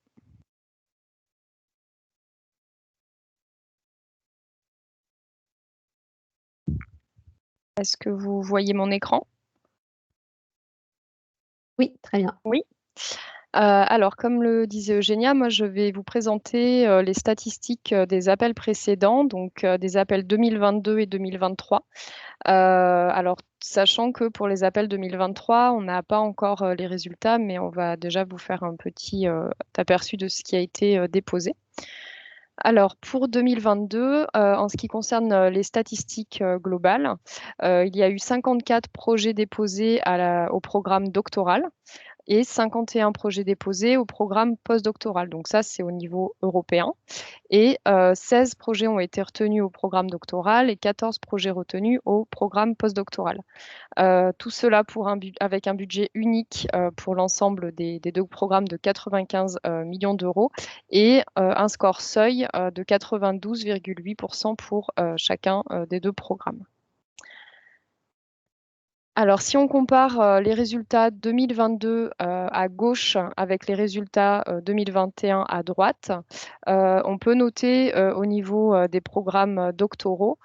Est-ce que vous voyez mon écran? Oui, très bien. Oui. Alors, comme le disait Eugénia, moi je vais vous présenter les statistiques des appels précédents, donc des appels 2022 et 2023. Alors, sachant que pour les appels 2023, on n'a pas encore les résultats, mais on va déjà vous faire un petit aperçu de ce qui a été déposé. Alors, pour 2022, en ce qui concerne les statistiques globales, il y a eu 54 projets déposés au programme doctoral et 51 projets déposés au programme postdoctoral. Donc ça, c'est au niveau européen. Et 16 projets ont été retenus au programme doctoral et 14 projets retenus au programme postdoctoral. Tout cela avec un budget unique pour l'ensemble des deux programmes de 95 millions d'euros et un score seuil de 92,8% pour chacun des deux programmes. Alors, si on compare les résultats 2022 à gauche avec les résultats 2021 à droite, on peut noter au niveau des programmes doctoraux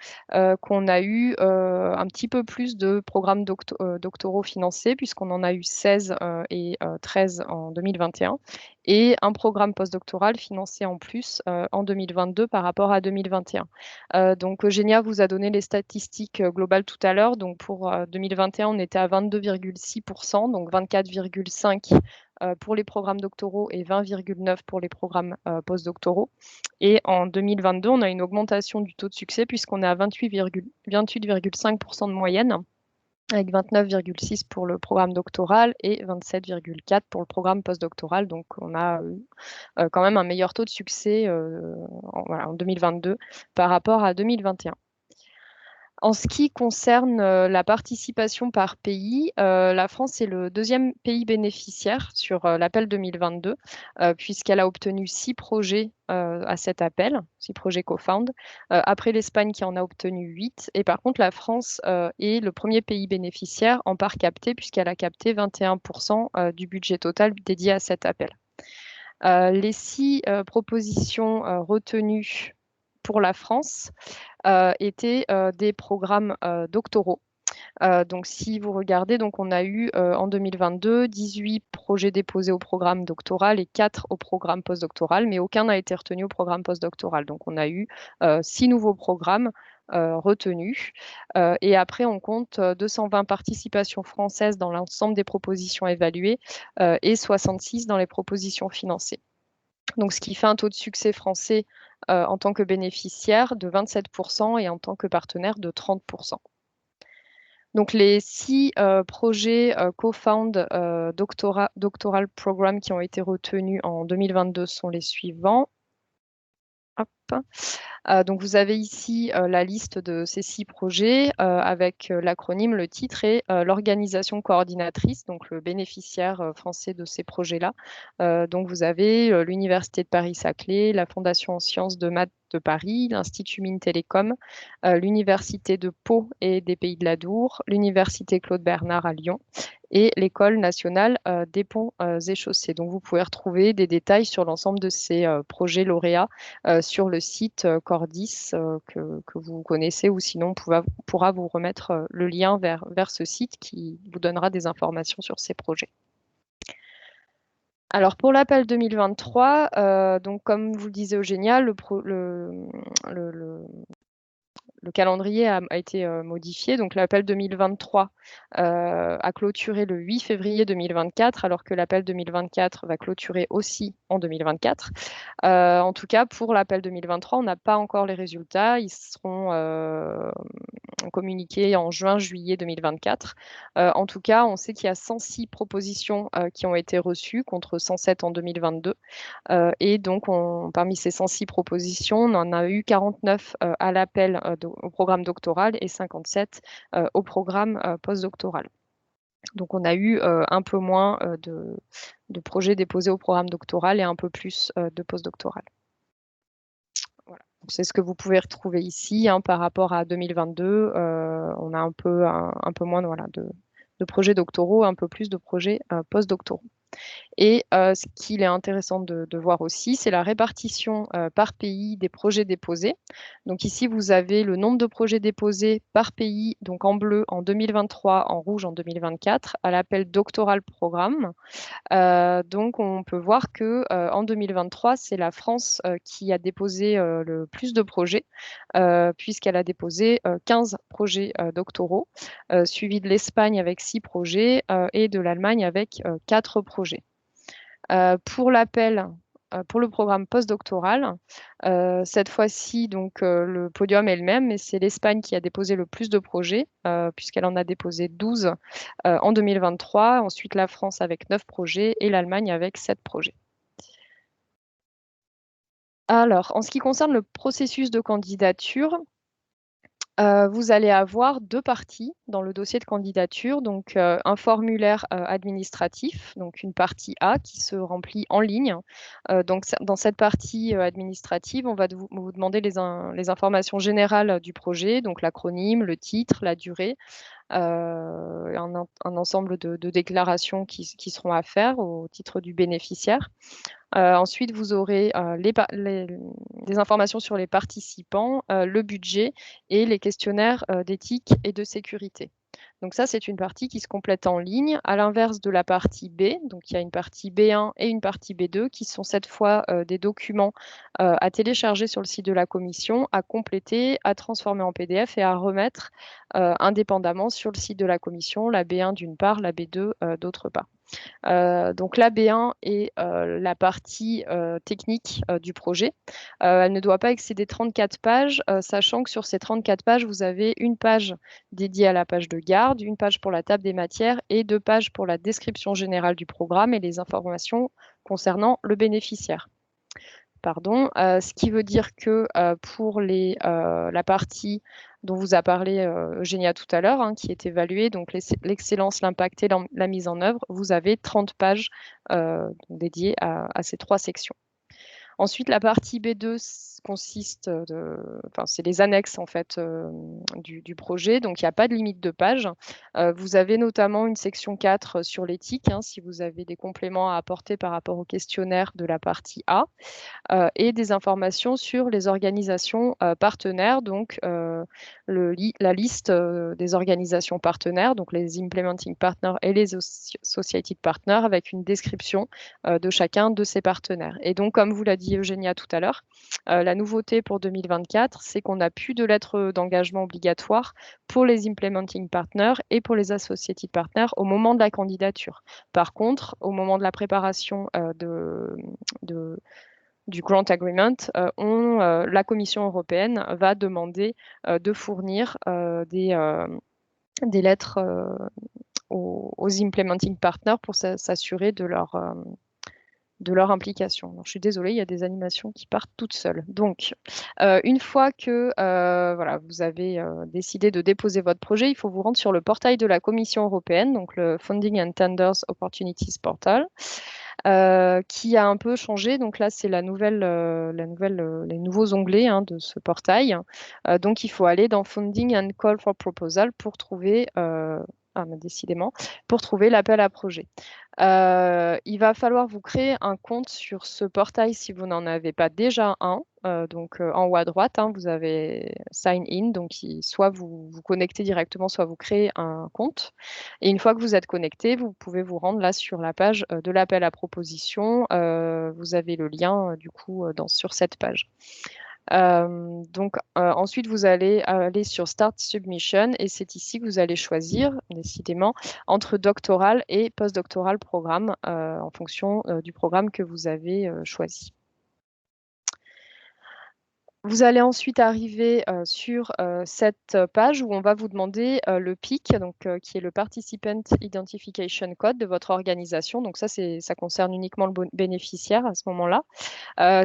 qu'on a eu un petit peu plus de programmes doctoraux financés, puisqu'on en a eu 16 et 13 en 2021, et un programme postdoctoral financé en plus en 2022 par rapport à 2021. Donc, Eugénia vous a donné les statistiques globales tout à l'heure. Donc, pour 2021, on était à 22,6%, donc 24,5% pour les programmes doctoraux et 20,9% pour les programmes postdoctoraux. Et en 2022, on a une augmentation du taux de succès puisqu'on est à 28,5% de moyenne, avec 29,6 pour le programme doctoral et 27,4 pour le programme postdoctoral. Donc, on a quand même un meilleur taux de succès en 2022 par rapport à 2021. En ce qui concerne la participation par pays, la France est le deuxième pays bénéficiaire sur l'appel 2022, puisqu'elle a obtenu 6 projets à cet appel, 6 projets co-found, après l'Espagne qui en a obtenu 8. Et par contre, la France est le premier pays bénéficiaire en part captée, puisqu'elle a capté 21% du budget total dédié à cet appel. Les 6 propositions retenues pour la France étaient des programmes doctoraux. Donc, si vous regardez, donc, on a eu en 2022 18 projets déposés au programme doctoral et 4 au programme postdoctoral, mais aucun n'a été retenu au programme postdoctoral. Donc, on a eu 6 nouveaux programmes retenus. Et après, on compte 220 participations françaises dans l'ensemble des propositions évaluées et 66 dans les propositions financées. Donc, ce qui fait un taux de succès français en tant que bénéficiaire de 27% et en tant que partenaire de 30%. Donc, les 6 projets co-found doctoral program qui ont été retenus en 2022 sont les suivants. Hop. Donc, vous avez ici la liste de ces 6 projets avec l'acronyme, le titre et l'organisation coordinatrice, donc le bénéficiaire français de ces projets-là. Donc, vous avez l'Université de Paris-Saclay, la Fondation en sciences de maths de Paris, l'Institut Mines Télécom, l'Université de Pau et des Pays de l'Adour, l'Université Claude Bernard à Lyon et l'École nationale des ponts et chaussées. Donc, vous pouvez retrouver des détails sur l'ensemble de ces projets lauréats sur le site Cordis que vous connaissez, ou sinon on pourra vous remettre le lien vers ce site qui vous donnera des informations sur ces projets. Alors pour l'appel 2023, donc comme vous le disiez Eugénia, le le calendrier a été modifié. Donc l'appel 2023 a clôturé le 8 février 2024, alors que l'appel 2024 va clôturer aussi en 2024. En tout cas, pour l'appel 2023, on n'a pas encore les résultats. Ils seront communiqués en juin-juillet 2024. En tout cas, on sait qu'il y a 106 propositions qui ont été reçues contre 107 en 2022. Et donc, parmi ces 106 propositions, on en a eu 49 à l'appel au programme doctoral et 57 au programme postdoctoral. Donc, on a eu un peu moins de projets déposés au programme doctoral et un peu plus de postdoctoral. Voilà. C'est ce que vous pouvez retrouver ici par rapport à 2022. On a un peu moins de projets doctoraux, un peu plus de projets postdoctoraux. Et ce qu'il est intéressant de voir aussi, c'est la répartition par pays des projets déposés. Donc ici, vous avez le nombre de projets déposés par pays, donc en bleu en 2023, en rouge en 2024, à l'appel doctoral programme. Donc on peut voir que en 2023, c'est la France qui a déposé le plus de projets, puisqu'elle a déposé 15 projets doctoraux, suivi de l'Espagne avec 6 projets et de l'Allemagne avec 4 projets. Pour l'appel pour le programme postdoctoral, cette fois-ci, donc le podium est le même, mais c'est l'Espagne qui a déposé le plus de projets, puisqu'elle en a déposé 12 en 2023. Ensuite, la France avec 9 projets et l'Allemagne avec 7 projets. Alors, en ce qui concerne le processus de candidature, vous allez avoir 2 parties dans le dossier de candidature, donc un formulaire administratif, donc une partie A qui se remplit en ligne. Donc dans cette partie administrative, on va vous demander les informations générales du projet, donc l'acronyme, le titre, la durée, un ensemble de déclarations qui seront à faire au titre du bénéficiaire. Ensuite, vous aurez des informations sur les participants, le budget et les questionnaires d'éthique et de sécurité. Donc ça, c'est une partie qui se complète en ligne, à l'inverse de la partie B. Donc il y a une partie B1 et une partie B2 qui sont cette fois des documents à télécharger sur le site de la commission, à compléter, à transformer en PDF et à remettre indépendamment sur le site de la commission, la B1 d'une part, la B2 d'autre part. Donc la B1 est la partie technique du projet. Elle ne doit pas excéder 34 pages, sachant que sur ces 34 pages, vous avez une page dédiée à la page de garde, une page pour la table des matières et 2 pages pour la description générale du programme et les informations concernant le bénéficiaire. Ce qui veut dire que pour la partie dont vous a parlé Eugénia tout à l'heure, qui est évaluée, donc l'excellence, l'impact et la mise en œuvre, vous avez 30 pages dédiées à ces 3 sections. Ensuite, la partie B2 consiste, c'est les annexes en fait du projet, donc il n'y a pas de limite de page. Vous avez notamment une section 4 sur l'éthique, si vous avez des compléments à apporter par rapport au questionnaire de la partie A, et des informations sur les organisations partenaires, donc la liste des organisations partenaires, donc les implementing partners et les associated partners, avec une description de chacun de ces partenaires. Et donc, comme vous l'a dit Eugénia tout à l'heure, la nouveauté pour 2024, c'est qu'on n'a plus de lettres d'engagement obligatoire pour les implementing partners et pour les associated partners au moment de la candidature. Par contre, au moment de la préparation du Grant Agreement, la Commission européenne va demander de fournir des lettres aux implementing partners pour s'assurer de leur implication. Alors, je suis désolée, il y a des animations qui partent toutes seules. Donc, une fois que vous avez décidé de déposer votre projet, il faut vous rendre sur le portail de la Commission européenne, donc le Funding and Tenders Opportunities Portal, qui a un peu changé. Donc là, c'est les nouveaux onglets de ce portail. Donc, il faut aller dans Funding and Call for Proposal pour trouver décidément, pour trouver l'appel à projet. Il va falloir vous créer un compte sur ce portail si vous n'en avez pas déjà un. Donc en haut à droite, vous avez Sign In, donc soit vous vous connectez directement, soit vous créez un compte. Et une fois que vous êtes connecté, vous pouvez vous rendre là sur la page de l'appel à proposition. Vous avez le lien du coup sur cette page. Ensuite, vous allez aller sur Start Submission et c'est ici que vous allez choisir, décidément, entre doctoral et postdoctoral programme en fonction du programme que vous avez choisi. Vous allez ensuite arriver sur cette page où on va vous demander le PIC, donc, qui est le Participant Identification Code de votre organisation. Donc ça concerne uniquement le bénéficiaire à ce moment-là.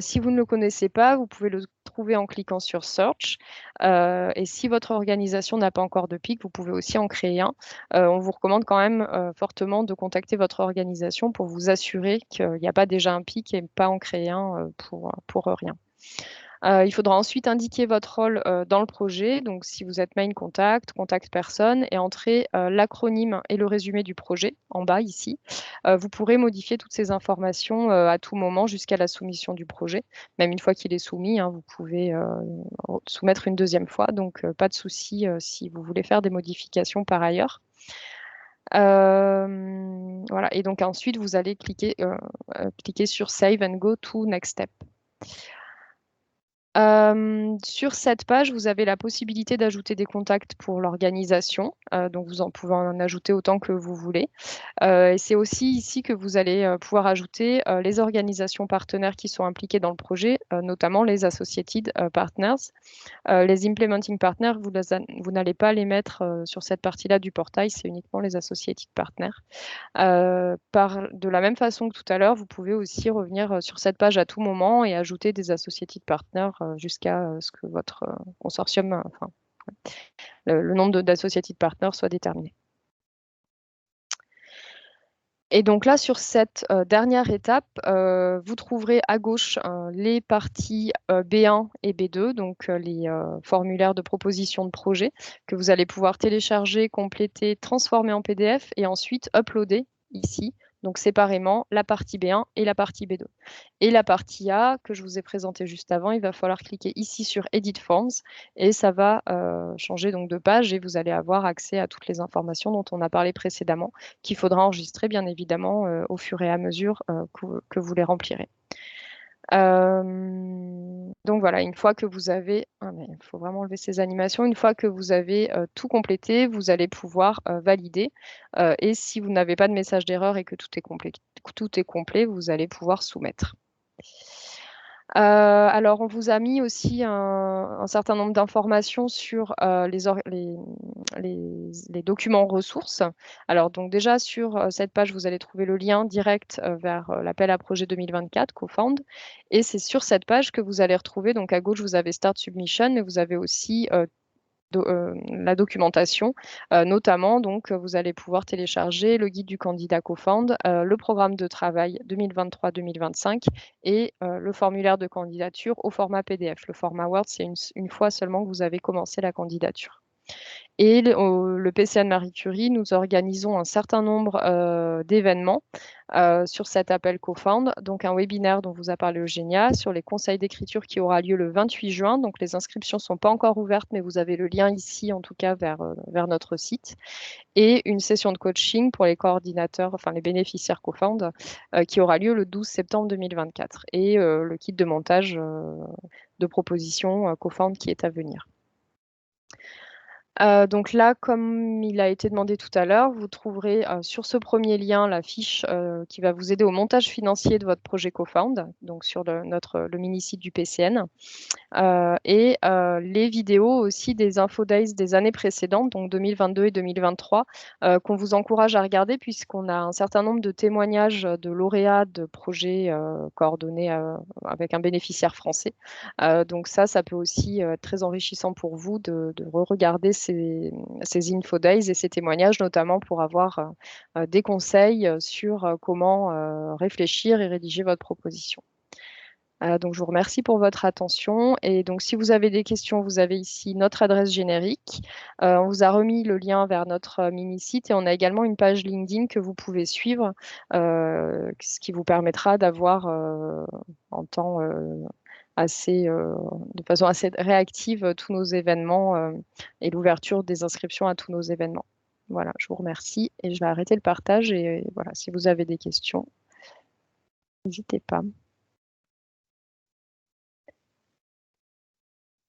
Si vous ne le connaissez pas, vous pouvez le trouver en cliquant sur Search. Et si votre organisation n'a pas encore de PIC, vous pouvez aussi en créer un. On vous recommande quand même fortement de contacter votre organisation pour vous assurer qu'il n'y a pas déjà un PIC et pas en créer un pour rien. Il faudra ensuite indiquer votre rôle dans le projet, donc si vous êtes main contact, contact personne, et entrer l'acronyme et le résumé du projet en bas ici. Vous pourrez modifier toutes ces informations à tout moment jusqu'à la soumission du projet. Même une fois qu'il est soumis, hein, vous pouvez soumettre une deuxième fois, donc pas de souci si vous voulez faire des modifications par ailleurs. Voilà, et donc ensuite vous allez cliquer sur Save and Go to Next Step. Sur cette page, vous avez la possibilité d'ajouter des contacts pour l'organisation. Donc, vous en pouvez en ajouter autant que vous voulez. Et c'est aussi ici que vous allez pouvoir ajouter les organisations partenaires qui sont impliquées dans le projet, notamment les Associated Partners. Les Implementing Partners, vous n'allez pas les mettre sur cette partie-là du portail, c'est uniquement les Associated Partners. De la même façon que tout à l'heure, vous pouvez aussi revenir sur cette page à tout moment et ajouter des Associated Partners jusqu'à ce que votre consortium, le nombre d'Associated Partners soit déterminé. Et donc là, sur cette dernière étape, vous trouverez à gauche les parties B1 et B2, donc les formulaires de proposition de projet que vous allez pouvoir télécharger, compléter, transformer en PDF et ensuite uploader ici, donc séparément la partie B1 et la partie B2. Et la partie A que je vous ai présentée juste avant, il va falloir cliquer ici sur Edit Forms et ça va changer donc de page et vous allez avoir accès à toutes les informations dont on a parlé précédemment qu'il faudra enregistrer bien évidemment au fur et à mesure que vous les remplirez. Donc voilà, une fois que vous avez, il faut vraiment enlever ces animations, une fois que vous avez tout complété, vous allez pouvoir valider. Et si vous n'avez pas de message d'erreur et que tout est complet, vous allez pouvoir soumettre. Alors, on vous a mis aussi un certain nombre d'informations sur les documents ressources. Alors, donc déjà, sur cette page, vous allez trouver le lien direct vers l'appel à projet 2024, CoFound. Et c'est sur cette page que vous allez retrouver, donc à gauche, vous avez Start Submission, mais vous avez aussi la documentation, notamment donc vous allez pouvoir télécharger le guide du candidat CoFound, le programme de travail 2023-2025 et le formulaire de candidature au format PDF. Le format Word, c'est une fois seulement que vous avez commencé la candidature. Et le PCN Marie Curie, nous organisons un certain nombre d'événements sur cet appel CoFound. Donc un webinaire dont vous a parlé Eugénia sur les conseils d'écriture qui aura lieu le 28 juin. Donc les inscriptions ne sont pas encore ouvertes, mais vous avez le lien ici, en tout cas, vers notre site. Et une session de coaching pour les coordinateurs, enfin les bénéficiaires CoFound, qui aura lieu le 12 septembre 2024. Et le kit de montage de propositions CoFound qui est à venir. Donc là, comme il a été demandé tout à l'heure, vous trouverez sur ce premier lien la fiche qui va vous aider au montage financier de votre projet CoFound, donc sur le mini-site du PCN, et les vidéos aussi des InfoDays des années précédentes, donc 2022 et 2023, qu'on vous encourage à regarder puisqu'on a un certain nombre de témoignages de lauréats de projets coordonnés avec un bénéficiaire français. Donc ça peut aussi être très enrichissant pour vous de re-regarder ces InfoDays et ces témoignages, notamment pour avoir des conseils sur comment réfléchir et rédiger votre proposition. Donc, je vous remercie pour votre attention. Et donc, si vous avez des questions, vous avez ici notre adresse générique. On vous a remis le lien vers notre mini-site et on a également une page LinkedIn que vous pouvez suivre, ce qui vous permettra d'avoir en temps de façon assez réactive tous nos événements et l'ouverture des inscriptions à tous nos événements. Voilà, je vous remercie et je vais arrêter le partage. Et voilà, si vous avez des questions, n'hésitez pas.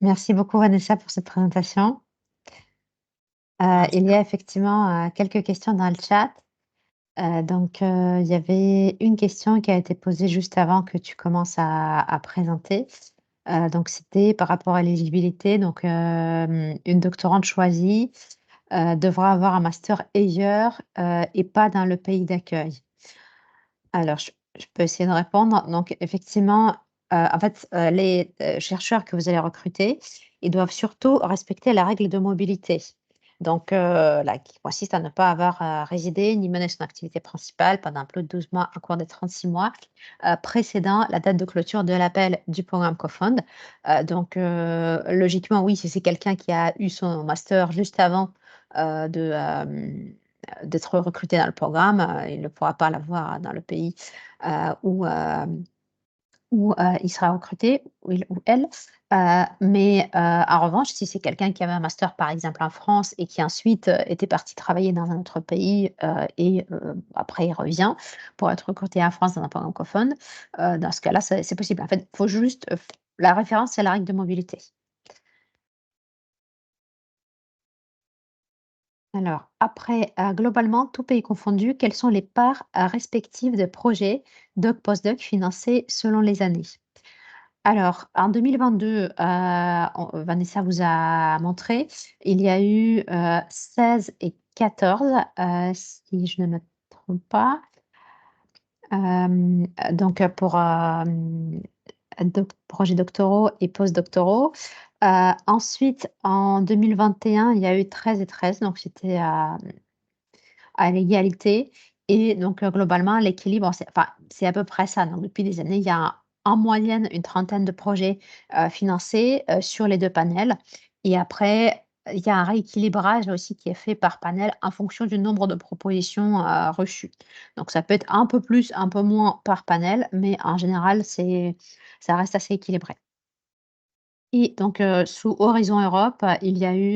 Merci beaucoup, Vanessa, pour cette présentation. Merci. Il y a effectivement quelques questions dans le chat. Il y avait une question qui a été posée juste avant que tu commences à présenter. Donc, c'était par rapport à l'éligibilité. Donc, une doctorante choisie devra avoir un master ailleurs et pas dans le pays d'accueil. Alors, je peux essayer de répondre. Donc, effectivement, en fait, les chercheurs que vous allez recruter, ils doivent surtout respecter la règle de mobilité. Donc, là, qui consiste à ne pas avoir résidé ni mené son activité principale pendant plus de 12 mois au cours des 36 mois précédant la date de clôture de l'appel du programme CoFund. Logiquement, oui, si c'est quelqu'un qui a eu son master juste avant d'être recruté dans le programme, il ne pourra pas l'avoir dans le pays où il sera recruté, ou il ou elle. En revanche, si c'est quelqu'un qui avait un master, par exemple, en France et qui ensuite était parti travailler dans un autre pays après il revient pour être recruté en France dans un programme francophone, dans ce cas-là, c'est possible. En fait, il faut juste. La référence, c'est la règle de mobilité. Alors, après, globalement, tout pays confondu, quelles sont les parts respectives de projets doc postdoc financés selon les années? Alors, en 2022, Vanessa vous a montré, il y a eu 16 et 14, si je ne me trompe pas. Pour projets doctoraux et postdoctoraux. Ensuite, en 2021, il y a eu 13 et 13, donc c'était à l'égalité. Et donc, globalement, l'équilibre, c'est à peu près ça. Donc, depuis des années, il y a en moyenne une trentaine de projets financés sur les deux panels. Et après, il y a un rééquilibrage aussi qui est fait par panel en fonction du nombre de propositions reçues. Donc, ça peut être un peu plus, un peu moins par panel, mais en général, ça reste assez équilibré. Et donc, sous Horizon Europe, il y a eu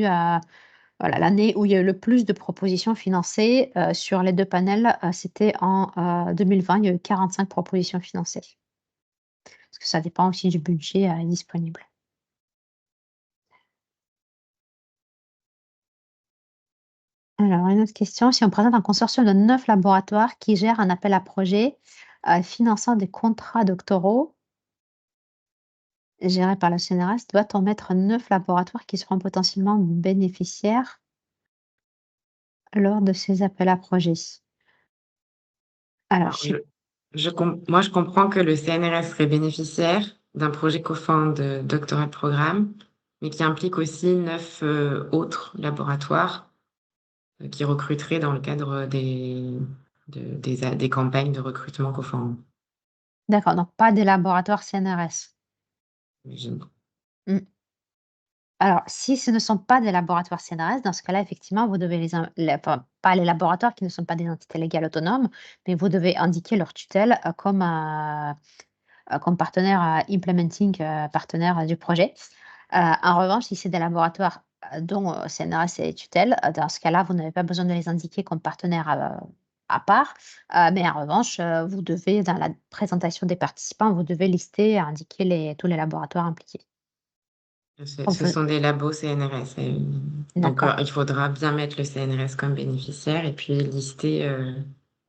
voilà, l'année où il y a eu le plus de propositions financées, sur les 2 panels, c'était en 2020, il y a eu 45 propositions financées. Parce que ça dépend aussi du budget, disponible. Alors une autre question, si on présente un consortium de 9 laboratoires qui gèrent un appel à projets, finançant des contrats doctoraux gérés par le CNRS, doit-on mettre 9 laboratoires qui seront potentiellement bénéficiaires lors de ces appels à projets? Alors Alors, moi, je comprends que le CNRS serait bénéficiaire d'un projet co-fund doctoral programme, mais qui implique aussi 9 autres laboratoires qui recruteraient dans le cadre des campagnes de recrutement co-fund. d'accord, donc pas des laboratoires CNRS? J'imagine. Mmh. Alors, si ce ne sont pas des laboratoires CNRS, dans ce cas-là, effectivement, vous devez enfin, pas les laboratoires qui ne sont pas des entités légales autonomes, mais vous devez indiquer leur tutelle comme partenaire implementing, partenaire du projet. En revanche, si c'est des laboratoires dont CNRS est tutelle, dans ce cas-là, vous n'avez pas besoin de les indiquer comme partenaires à part. Mais en revanche, vous devez, dans la présentation des participants, vous devez lister et indiquer tous les laboratoires impliqués. Ce sont des labos CNRS. Donc, D'accord. il faudra bien mettre le CNRS comme bénéficiaire et puis lister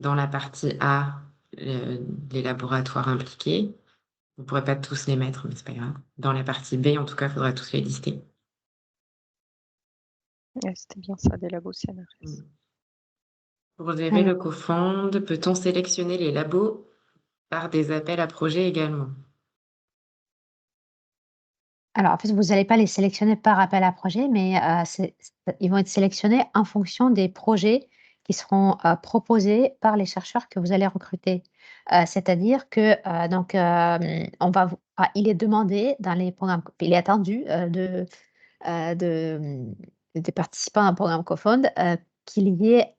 dans la partie A les laboratoires impliqués. Vous ne pourrez pas tous les mettre, mais c'est pas grave. Dans la partie B, en tout cas, il faudra tous les lister. Ouais, c'était bien ça, des labos CNRS. Pour gérer le co-fund, peut-on sélectionner les labos par des appels à projets également? Alors, en fait, vous n'allez pas les sélectionner par appel à projet, mais ils vont être sélectionnés en fonction des projets qui seront proposés par les chercheurs que vous allez recruter. C'est-à-dire que il est demandé dans les programmes, il est attendu des participants à un programme CoFund, qu'il y ait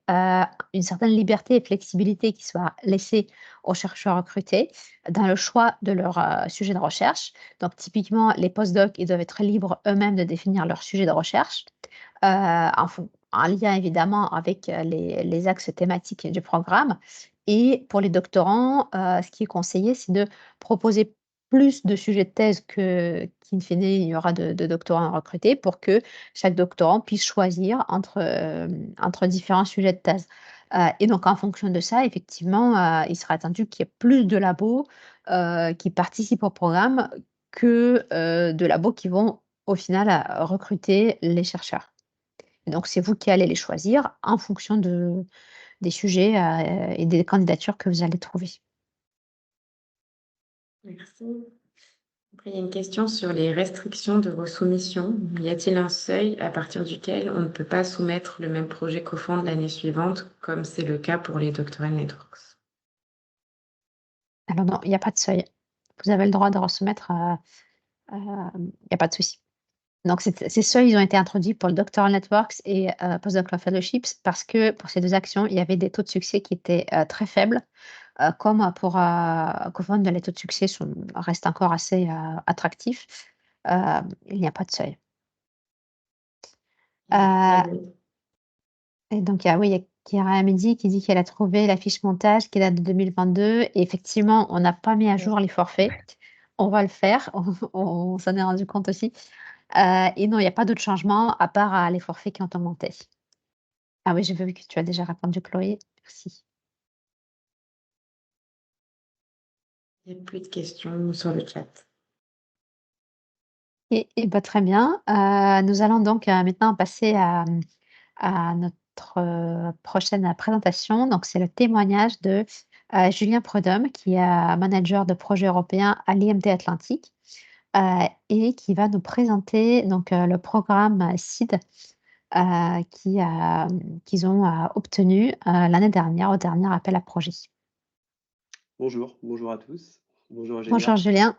une certaine liberté et flexibilité qui soit laissée aux chercheurs recrutés dans le choix de leur sujet de recherche. Donc, typiquement, les postdocs, ils doivent être libres eux-mêmes de définir leur sujet de recherche, en lien évidemment avec les axes thématiques du programme. Et pour les doctorants, ce qui est conseillé, c'est de proposer plus de sujets de thèse qu'in fine, il y aura de doctorants recrutés pour que chaque doctorant puisse choisir entre différents sujets de thèse. Et donc en fonction de ça, effectivement, il sera attendu qu'il y ait plus de labos, qui participent au programme que, de labos qui vont au final, recruter les chercheurs. Et donc c'est vous qui allez les choisir en fonction des sujets, et des candidatures que vous allez trouver. Merci. Après, il y a une question sur les restrictions de vos soumissions. Y a-t-il un seuil à partir duquel on ne peut pas soumettre le même projet co-fund l'année suivante, comme c'est le cas pour les Doctoral Networks? Alors non, il y a pas de seuil. Vous avez le droit de resoumettre, il y a pas de souci. Donc ces seuils, ils ont été introduits pour le Doctoral Networks et Postdoctoral Fellowships parce que pour ces 2 actions, il y avait des taux de succès qui étaient, très faibles, comme pour, co-fund, les taux de succès restent encore assez, attractifs. Il n'y a pas de seuil. Heu Et donc, il y a Chiara Hamidi qui dit qu'elle a trouvé la fiche montage qui date de 2022 et effectivement, on n'a pas mis à jour les forfaits. On va le faire, on s'en est rendu compte aussi. Et non, il y a pas d'autres changements à part, les forfaits qui ont augmenté. Ah oui, j'ai vu que tu as déjà répondu, Chloé, merci. Il n'y a plus de questions sur le chat. Et bah, très bien. Nous allons donc, maintenant passer à notre, prochaine présentation. Donc c'est le témoignage de, Julien Prudhomme qui est, manager de projet européen à l'IMT Atlantique, et qui va nous présenter donc, le programme, SEED, qu'ils ont, obtenu, l'année dernière au dernier appel à projets. Bonjour à tous. Bonjour Eugénia. Bonjour Julien.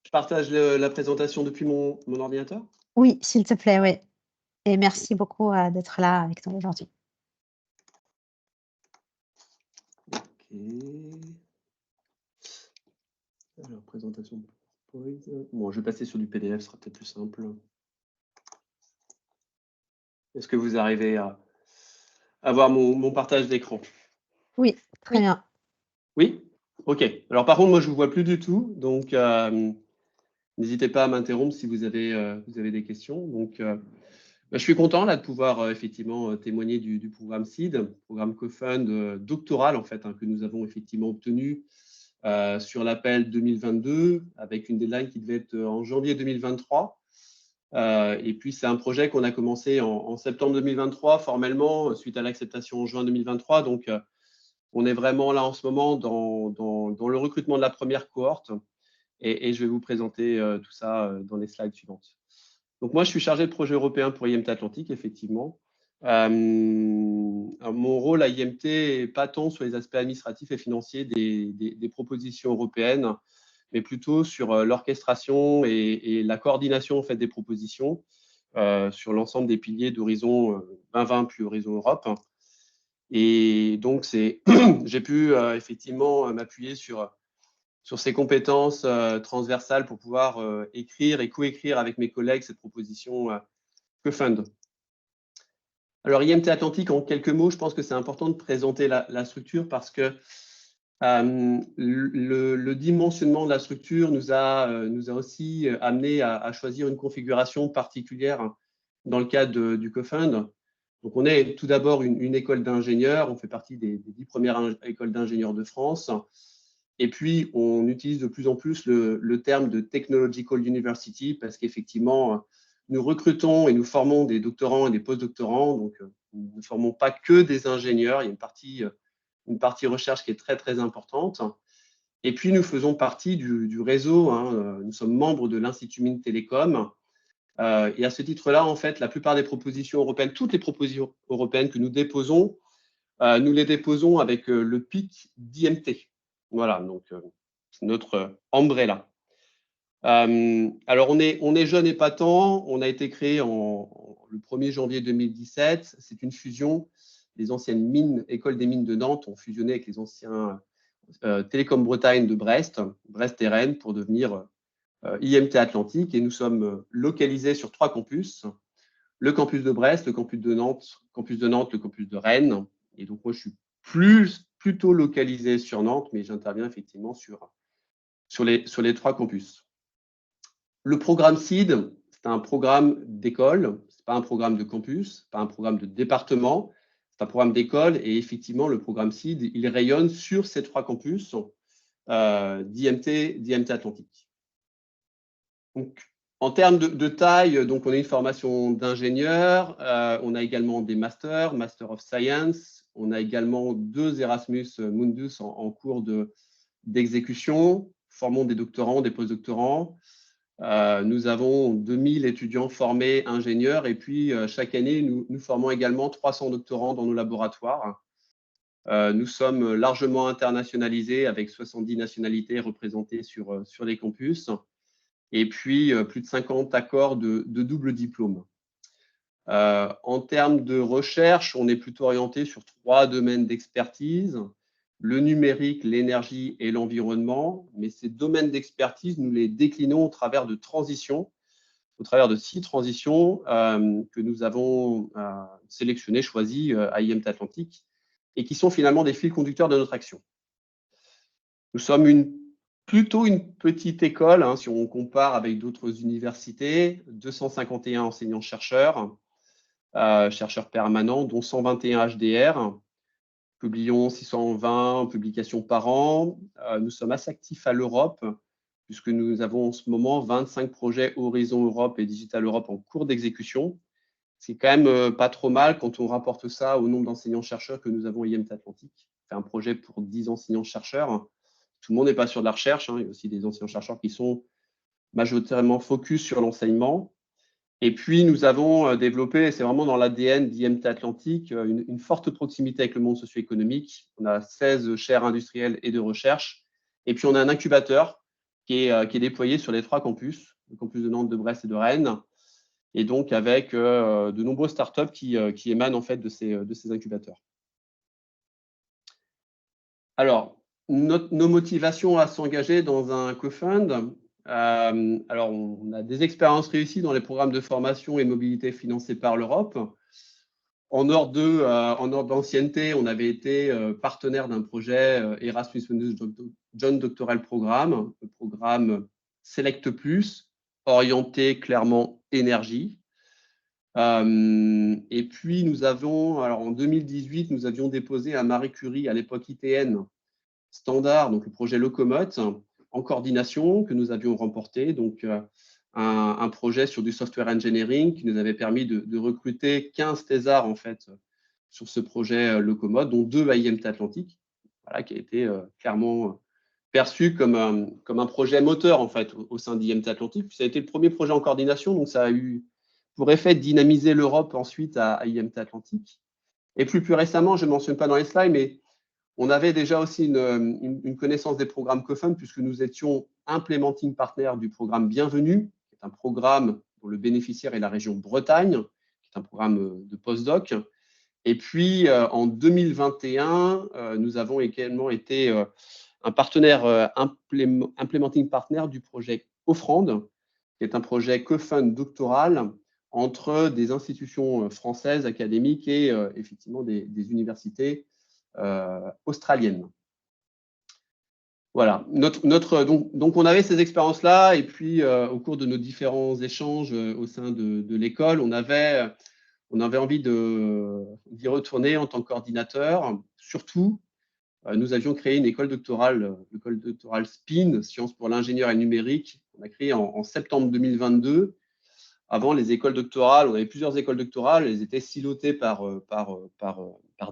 Je partage la présentation depuis mon ordinateur. Oui, s'il te plaît, oui. Et merci beaucoup, d'être là avec nous aujourd'hui. Ok. Alors, présentation de PowerPoint. Bon, je vais passer sur du PDF, ce sera peut-être plus simple. Est-ce que vous arrivez à voir mon partage d'écran? Oui, très Oui. bien. Oui? Ok. Alors par contre, moi, je ne vous vois plus du tout. Donc, n'hésitez pas à m'interrompre si vous avez des questions. Donc, je suis content là, de pouvoir effectivement témoigner du programme SEED, programme co-fund doctoral en fait, que nous avons effectivement obtenu sur l'appel 2022 avec une deadline qui devait être en janvier 2023. Et puis, c'est un projet qu'on a commencé en septembre 2023 formellement suite à l'acceptation en juin 2023. Donc, on est vraiment là en ce moment dans le recrutement de la première cohorte et je vais vous présenter tout ça dans les slides suivantes. Donc moi, je suis chargé de projet européen pour IMT Atlantique, effectivement. Mon rôle à IMT est pas tant sur les aspects administratifs et financiers des propositions européennes, mais plutôt sur l'orchestration et la coordination en fait, des propositions sur l'ensemble des piliers d'Horizon 2020 puis Horizon Europe. Et donc, j'ai pu effectivement m'appuyer sur ces compétences transversales pour pouvoir écrire et coécrire avec mes collègues cette proposition co-fund. Alors, IMT Atlantique, en quelques mots, je pense que c'est important de présenter la structure parce que le dimensionnement de la structure nous a aussi amené à choisir une configuration particulière dans le cadre du co-fund. Donc, on est tout d'abord une école d'ingénieurs, on fait partie des 10 premières écoles d'ingénieurs de France. Et puis, on utilise de plus en plus le terme de Technological University parce qu'effectivement, nous recrutons et nous formons des doctorants et des postdoctorants. Donc, nous ne formons pas que des ingénieurs. Il y a une partie recherche qui est très, très importante. Et puis, nous faisons partie du réseau. Nous sommes membres de l'Institut Mines Télécom. Et à ce titre-là, en fait, la plupart des propositions européennes, toutes les propositions européennes que nous déposons, nous les déposons avec le PIC d'IMT. Voilà, donc c'est notre umbrella. Alors, on est jeune et patent. On a été créé le 1er janvier 2017. C'est une fusion. Les anciennes écoles des mines de Nantes ont fusionné avec les anciens Télécom Bretagne de Brest et Rennes pour devenir IMT Atlantique. Et nous sommes localisés sur 3 campus. Le campus de Brest, le campus de Nantes, le campus de Rennes. Et donc, moi, je suis plutôt localisé sur Nantes, mais j'interviens effectivement sur sur les 3 campus. Le programme SEED, c'est un programme d'école, ce n'est pas un programme de campus, pas un programme de département, c'est un programme d'école et effectivement, le programme SEED, il rayonne sur ces 3 campus d'IMT Atlantique. Donc, en termes de taille, donc on a une formation d'ingénieur, on a également des masters, Master of Science, on a également 2 Erasmus Mundus en cours d'exécution, formons des doctorants, des postdoctorants. Nous avons 2000 étudiants formés ingénieurs et puis chaque année, nous formons également 300 doctorants dans nos laboratoires. Nous sommes largement internationalisés avec 70 nationalités représentées sur les campus et puis plus de 50 accords de double diplôme. En termes de recherche, on est plutôt orienté sur 3 domaines d'expertise, le numérique, l'énergie et l'environnement. Mais ces domaines d'expertise, nous les déclinons au travers de transitions, au travers de 6 transitions que nous avons sélectionnées, choisies à IMT Atlantique et qui sont finalement des fils conducteurs de notre action. Nous sommes plutôt une petite école, hein, si on compare avec d'autres universités, 251 enseignants-chercheurs, chercheurs permanents, dont 121 HDR. Publions 620 publications par an. Nous sommes assez actifs à l'Europe, puisque nous avons en ce moment 25 projets Horizon Europe et Digital Europe en cours d'exécution. C'est quand même pas trop mal quand on rapporte ça au nombre d'enseignants-chercheurs que nous avons à IMT Atlantique. On fait un projet pour 10 enseignants-chercheurs. Tout le monde n'est pas sur de la recherche, hein. Il y a aussi des enseignants-chercheurs qui sont majoritairement focus sur l'enseignement. Et puis, nous avons développé, c'est vraiment dans l'ADN d'IMT Atlantique, une forte proximité avec le monde socio-économique. On a 16 chaires industrielles et de recherche. Et puis, on a un incubateur qui est déployé sur les 3 campus, le campus de Nantes, de Brest et de Rennes. Et donc, avec de nombreuses startups qui émanent en fait de ces incubateurs. Alors, nos motivations à s'engager dans un co-fund. Alors, on a des expériences réussies dans les programmes de formation et mobilité financés par l'Europe. En ordre d'ancienneté, on avait été partenaire d'un projet Erasmus Mundus Joint Doctoral Programme, le programme Select Plus, orienté clairement énergie. Et puis, alors en 2018, nous avions déposé un Marie Curie, à l'époque ITN, standard, donc le projet Locomote, en coordination, que nous avions remporté. Donc, un projet sur du software engineering qui nous avait permis de recruter 15 thésards, en fait, sur ce projet Locomote, dont 2 à IMT Atlantique, voilà, qui a été clairement perçu comme un projet moteur, en fait, au sein d'IMT Atlantique. Puis ça a été le premier projet en coordination, donc ça a eu pour effet de dynamiser l'Europe ensuite à IMT Atlantique. Et plus récemment, je ne mentionne pas dans les slides, mais on avait déjà aussi une connaissance des programmes CoFund puisque nous étions implementing partner du programme Bienvenue, qui est un programme dont le bénéficiaire est la région Bretagne, qui est un programme de postdoc. Et puis, en 2021, nous avons également été un partenaire implementing partner du projet Offrande, qui est un projet CoFund doctoral entre des institutions françaises académiques et effectivement des universités australiennes. Voilà. Donc, on avait ces expériences-là et puis au cours de nos différents échanges au sein de l'école, on avait envie d'y retourner en tant que coordinateur. Surtout, nous avions créé une école doctorale, l'école doctorale SPIN, Sciences pour l'ingénieur et le numérique. On a créé en septembre 2022. Avant, les écoles doctorales, on avait plusieurs écoles doctorales, elles étaient silotées par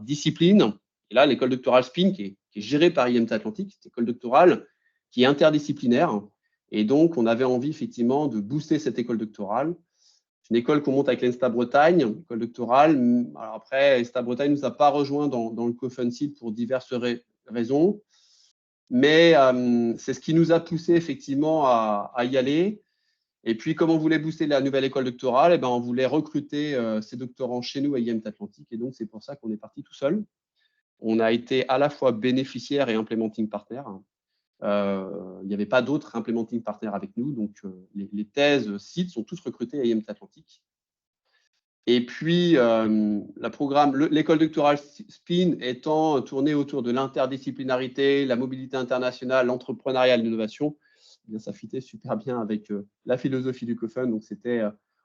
discipline. Et là, l'école doctorale SPIN, qui est gérée par IMT Atlantique, c'est une école doctorale qui est interdisciplinaire. Et donc, on avait envie effectivement de booster cette école doctorale. C'est une école qu'on monte avec l'ENSTA Bretagne, école doctorale. Alors après, l'ENSTA Bretagne ne nous a pas rejoint dans le co-fund SEED pour diverses raisons. Mais c'est ce qui nous a poussé effectivement à y aller. Et puis, comme on voulait booster la nouvelle école doctorale, eh ben, on voulait recruter ces doctorants chez nous à IMT Atlantique. Et donc, c'est pour ça qu'on est parti tout seul. On a été à la fois bénéficiaire et implementing partner. Il n'y avait pas d'autres implementing partners avec nous. Donc, les thèses sites sont tous recrutés à IMT Atlantique. Et puis, l'école doctorale SPIN étant tournée autour de l'interdisciplinarité, la mobilité internationale, l'entrepreneuriat, l'innovation, ça fitait super bien avec la philosophie du CoFund. Donc, c'était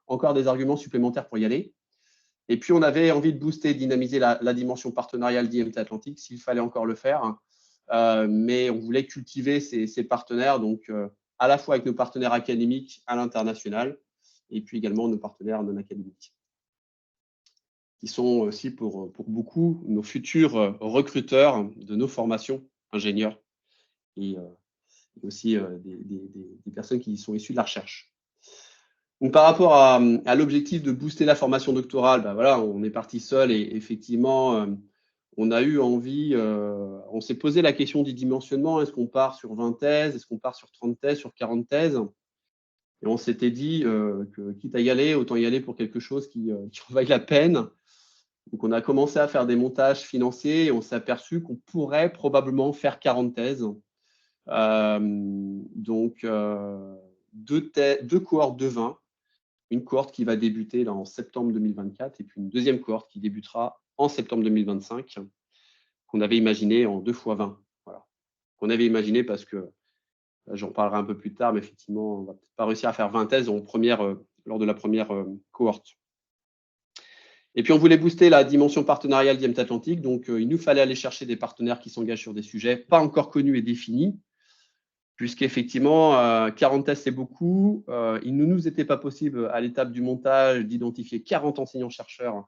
encore des arguments supplémentaires pour y aller. Et puis, on avait envie de booster, dynamiser la dimension partenariale d'IMT Atlantique, s'il fallait encore le faire. Mais on voulait cultiver ces partenaires, donc à la fois avec nos partenaires académiques à l'international, et puis également nos partenaires non académiques, qui sont aussi pour beaucoup nos futurs recruteurs de nos formations, ingénieurs, et aussi des personnes qui sont issues de la recherche. Donc, par rapport à l'objectif de booster la formation doctorale, ben voilà, on est parti seul et effectivement, on a eu envie, on s'est posé la question du dimensionnement. Est-ce qu'on part sur 20 thèses? Est-ce qu'on part sur 30 thèses, sur 40 thèses? Et on s'était dit que quitte à y aller, autant y aller pour quelque chose qui en vaille la peine. Donc, on a commencé à faire des montages financiers et on s'est aperçu qu'on pourrait probablement faire 40 thèses. Donc, deux cohortes de 20. Une cohorte qui va débuter là, en septembre 2024 et puis une deuxième cohorte qui débutera en septembre 2025, qu'on avait imaginé en 2 fois 20. Voilà. Qu'on avait imaginé parce que, j'en parlerai un peu plus tard, mais effectivement, on ne va peut-être pas réussir à faire 20 thèses lors de la première cohorte. Et puis, on voulait booster la dimension partenariale d'IMT Atlantique. Donc, il nous fallait aller chercher des partenaires qui s'engagent sur des sujets pas encore connus et définis, puisqu'effectivement, 40 tests, c'est beaucoup. Il ne nous était pas possible, à l'étape du montage, d'identifier 40 enseignants-chercheurs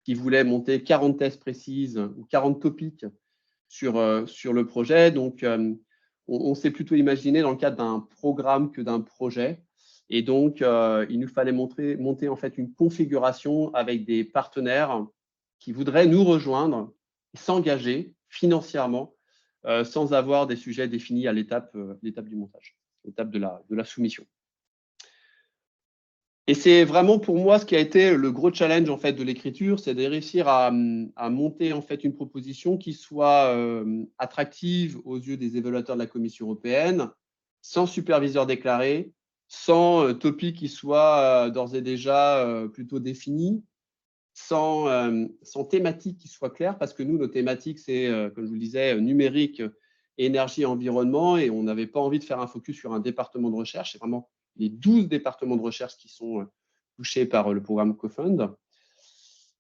qui voulaient monter 40 tests précises ou 40 topics sur le projet. Donc, on s'est plutôt imaginé dans le cadre d'un programme que d'un projet. Et donc, il nous fallait monter en fait une configuration avec des partenaires qui voudraient nous rejoindre, s'engager financièrement sans avoir des sujets définis à l'étape du montage, l'étape de la soumission. Et c'est vraiment pour moi ce qui a été le gros challenge en fait de l'écriture, c'est de réussir à monter en fait une proposition qui soit attractive aux yeux des évaluateurs de la Commission européenne, sans superviseur déclaré, sans topic qui soit d'ores et déjà plutôt défini, sans thématique qui soit claire, parce que nous, nos thématiques, c'est, comme je vous le disais, numérique, énergie et environnement, et on n'avait pas envie de faire un focus sur un département de recherche. C'est vraiment les 12 départements de recherche qui sont touchés par le programme CoFund.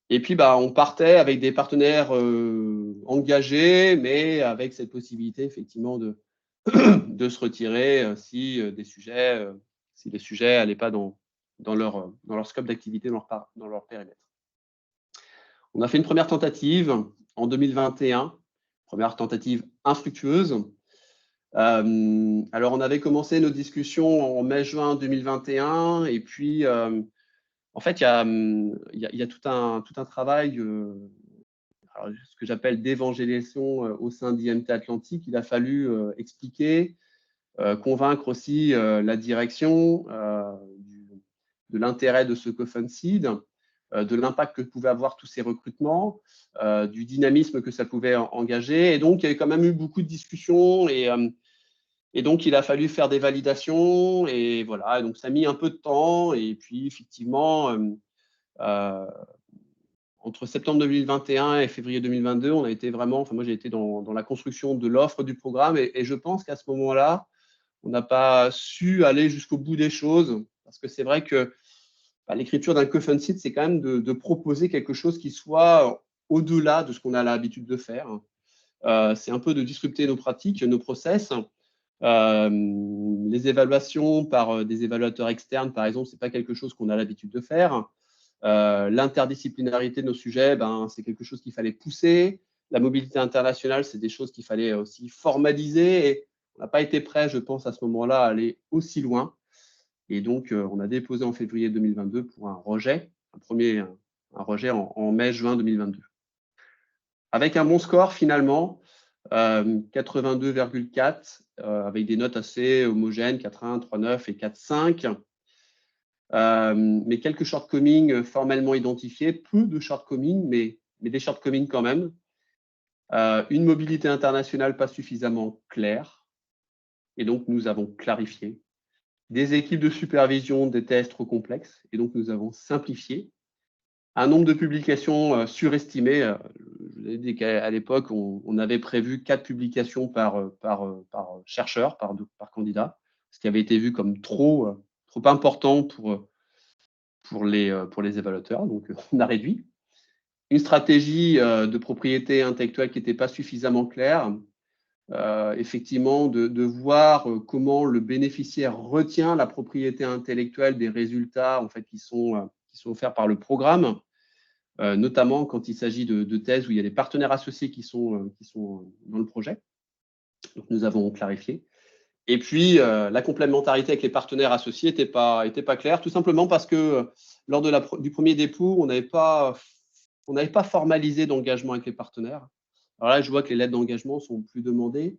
Et puis, on partait avec des partenaires engagés, mais avec cette possibilité, effectivement, de se retirer si les sujets n'allaient pas dans leur scope d'activité, dans leur périmètre. On a fait une première tentative en 2021, première tentative infructueuse. Alors, on avait commencé nos discussions en mai-juin 2021 et puis, en fait, il y a tout un travail, ce que j'appelle d'évangélisation au sein d'IMT Atlantique. Il a fallu expliquer, convaincre aussi la direction de l'intérêt de ce CoFund Seed, de l'impact que pouvaient avoir tous ces recrutements, du dynamisme que ça pouvait engager. Et donc, il y a quand même eu beaucoup de discussions et donc, il a fallu faire des validations et voilà. Et donc, ça a mis un peu de temps. Et puis, effectivement, entre septembre 2021 et février 2022, on a été vraiment, moi, j'ai été dans la construction de l'offre du programme et je pense qu'à ce moment-là, on n'a pas su aller jusqu'au bout des choses parce que c'est vrai que l'écriture d'un CoFund Seed, c'est quand même de proposer quelque chose qui soit au-delà de ce qu'on a l'habitude de faire. C'est un peu de disrupter nos pratiques, nos process. Les évaluations par des évaluateurs externes, par exemple, ce n'est pas quelque chose qu'on a l'habitude de faire. L'interdisciplinarité de nos sujets, c'est quelque chose qu'il fallait pousser. La mobilité internationale, c'est des choses qu'il fallait aussi formaliser. Et on n'a pas été prêt, je pense, à ce moment-là, à aller aussi loin. Et donc, on a déposé en février 2022 pour un rejet, un rejet en mai-juin 2022. Avec un bon score, finalement, 82,4, avec des notes assez homogènes, 4,1, 3,9 et 4,5. Mais quelques shortcomings formellement identifiés, peu de shortcomings, mais des shortcomings quand même. Une mobilité internationale pas suffisamment claire, et donc nous avons clarifié. Des équipes de supervision des tests trop complexes, et donc nous avons simplifié. un nombre de publications surestimé. Je vous ai dit qu'à l'époque, on avait prévu 4 publications par chercheur, par candidat, ce qui avait été vu comme trop important pour les évaluateurs. Donc, on a réduit. Une stratégie de propriété intellectuelle qui n'était pas suffisamment claire. Effectivement, de voir comment le bénéficiaire retient la propriété intellectuelle des résultats en fait, qui sont offerts par le programme, notamment quand il s'agit de thèses où il y a des partenaires associés qui sont dans le projet. Donc, nous avons clarifié. Et puis, la complémentarité avec les partenaires associés n'était pas claire, tout simplement parce que lors du premier dépôt, on n'avait pas formalisé d'engagement avec les partenaires. Alors là, je vois que les lettres d'engagement sont plus demandées.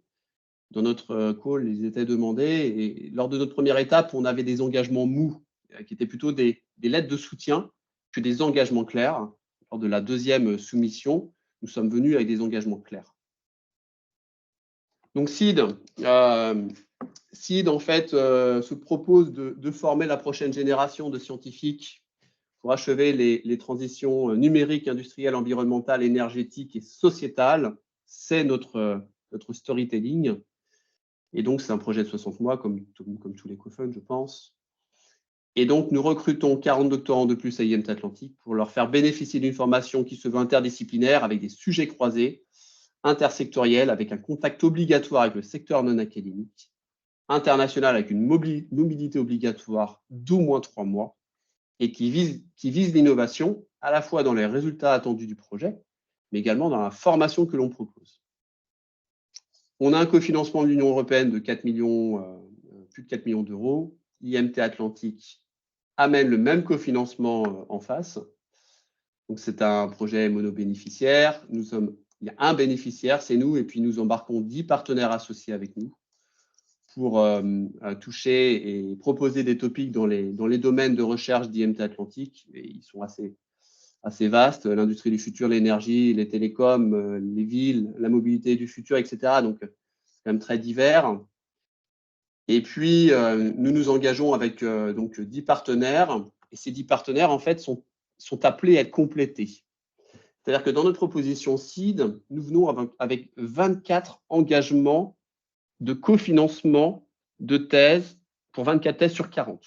Dans notre call, ils étaient demandés. Et lors de notre première étape, on avait des engagements mous, qui étaient plutôt des lettres de soutien que des engagements clairs. Lors de la deuxième soumission, nous sommes venus avec des engagements clairs. Donc, SEED, en fait, se propose de former la prochaine génération de scientifiques pour achever les transitions numériques, industrielles, environnementales, énergétiques et sociétales. C'est notre storytelling. Et donc, c'est un projet de 60 mois, comme tous les co-funds, je pense. Et donc, nous recrutons 40 doctorants de plus à IMT Atlantique pour leur faire bénéficier d'une formation qui se veut interdisciplinaire avec des sujets croisés, intersectoriels, avec un contact obligatoire avec le secteur non académique, international avec une mobilité obligatoire d'au moins 3 mois, et qui vise l'innovation à la fois dans les résultats attendus du projet, mais également dans la formation que l'on propose. On a un cofinancement de l'Union européenne de plus de 4 millions d'euros. IMT Atlantique amène le même cofinancement en face. Donc, c'est un projet monobénéficiaire. Il y a un bénéficiaire, c'est nous, et puis nous embarquons 10 partenaires associés avec nous pour toucher et proposer des topics dans les domaines de recherche d'IMT Atlantique. Et ils sont assez vastes, l'industrie du futur, l'énergie, les télécoms, les villes, la mobilité du futur, etc. Donc, c'est quand même très divers. Et puis, nous nous engageons avec donc 10 partenaires. Et ces 10 partenaires, en fait, sont appelés à être complétés. C'est-à-dire que dans notre proposition SEED, nous venons avec 24 engagements de cofinancement de thèses pour 24 thèses sur 40.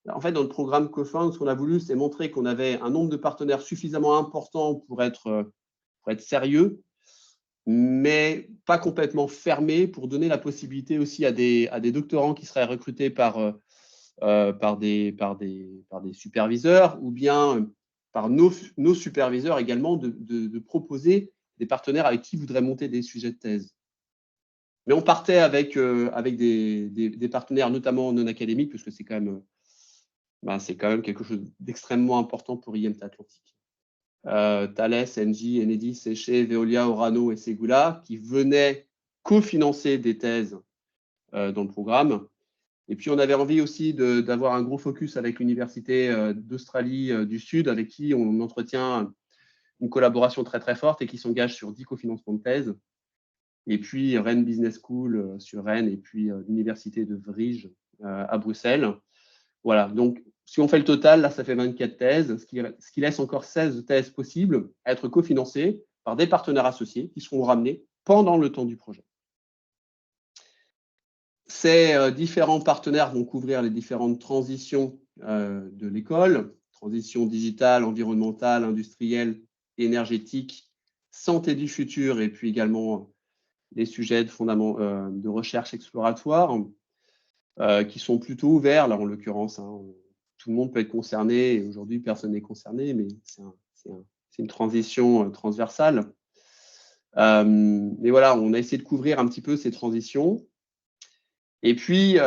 En fait, dans le programme CoFund, ce qu'on a voulu, c'est montrer qu'on avait un nombre de partenaires suffisamment important pour être sérieux, mais pas complètement fermé, pour donner la possibilité aussi à des doctorants qui seraient recrutés par des superviseurs ou bien par nos superviseurs également de proposer des partenaires avec qui voudraient monter des sujets de thèse. Mais on partait avec des partenaires, notamment non académiques, parce que c'est quand même quelque chose d'extrêmement important pour IMT Atlantique. Thales, Engie, Enedis, Séché, Veolia, Orano et Segula, qui venaient cofinancer des thèses dans le programme. Et puis, on avait envie aussi d'avoir un gros focus avec l'Université d'Australie du Sud, avec qui on entretient une collaboration très, très forte et qui s'engage sur 10 cofinancements de thèse. Et puis, Rennes Business School sur Rennes, et puis l'Université de Vrije à Bruxelles. Voilà, donc si on fait le total, là, ça fait 24 thèses, ce qui laisse encore 16 thèses possibles à être cofinancées par des partenaires associés qui seront ramenés pendant le temps du projet. Ces différents partenaires vont couvrir les différentes transitions de l'école, transition digitale, environnementale, industrielle, énergétique, santé du futur, et puis également des sujets de recherche exploratoire qui sont plutôt ouverts, là en l'occurrence. Tout le monde peut être concerné, et aujourd'hui personne n'est concerné, mais c'est une transition transversale. Mais voilà, on a essayé de couvrir un petit peu ces transitions. Et puis,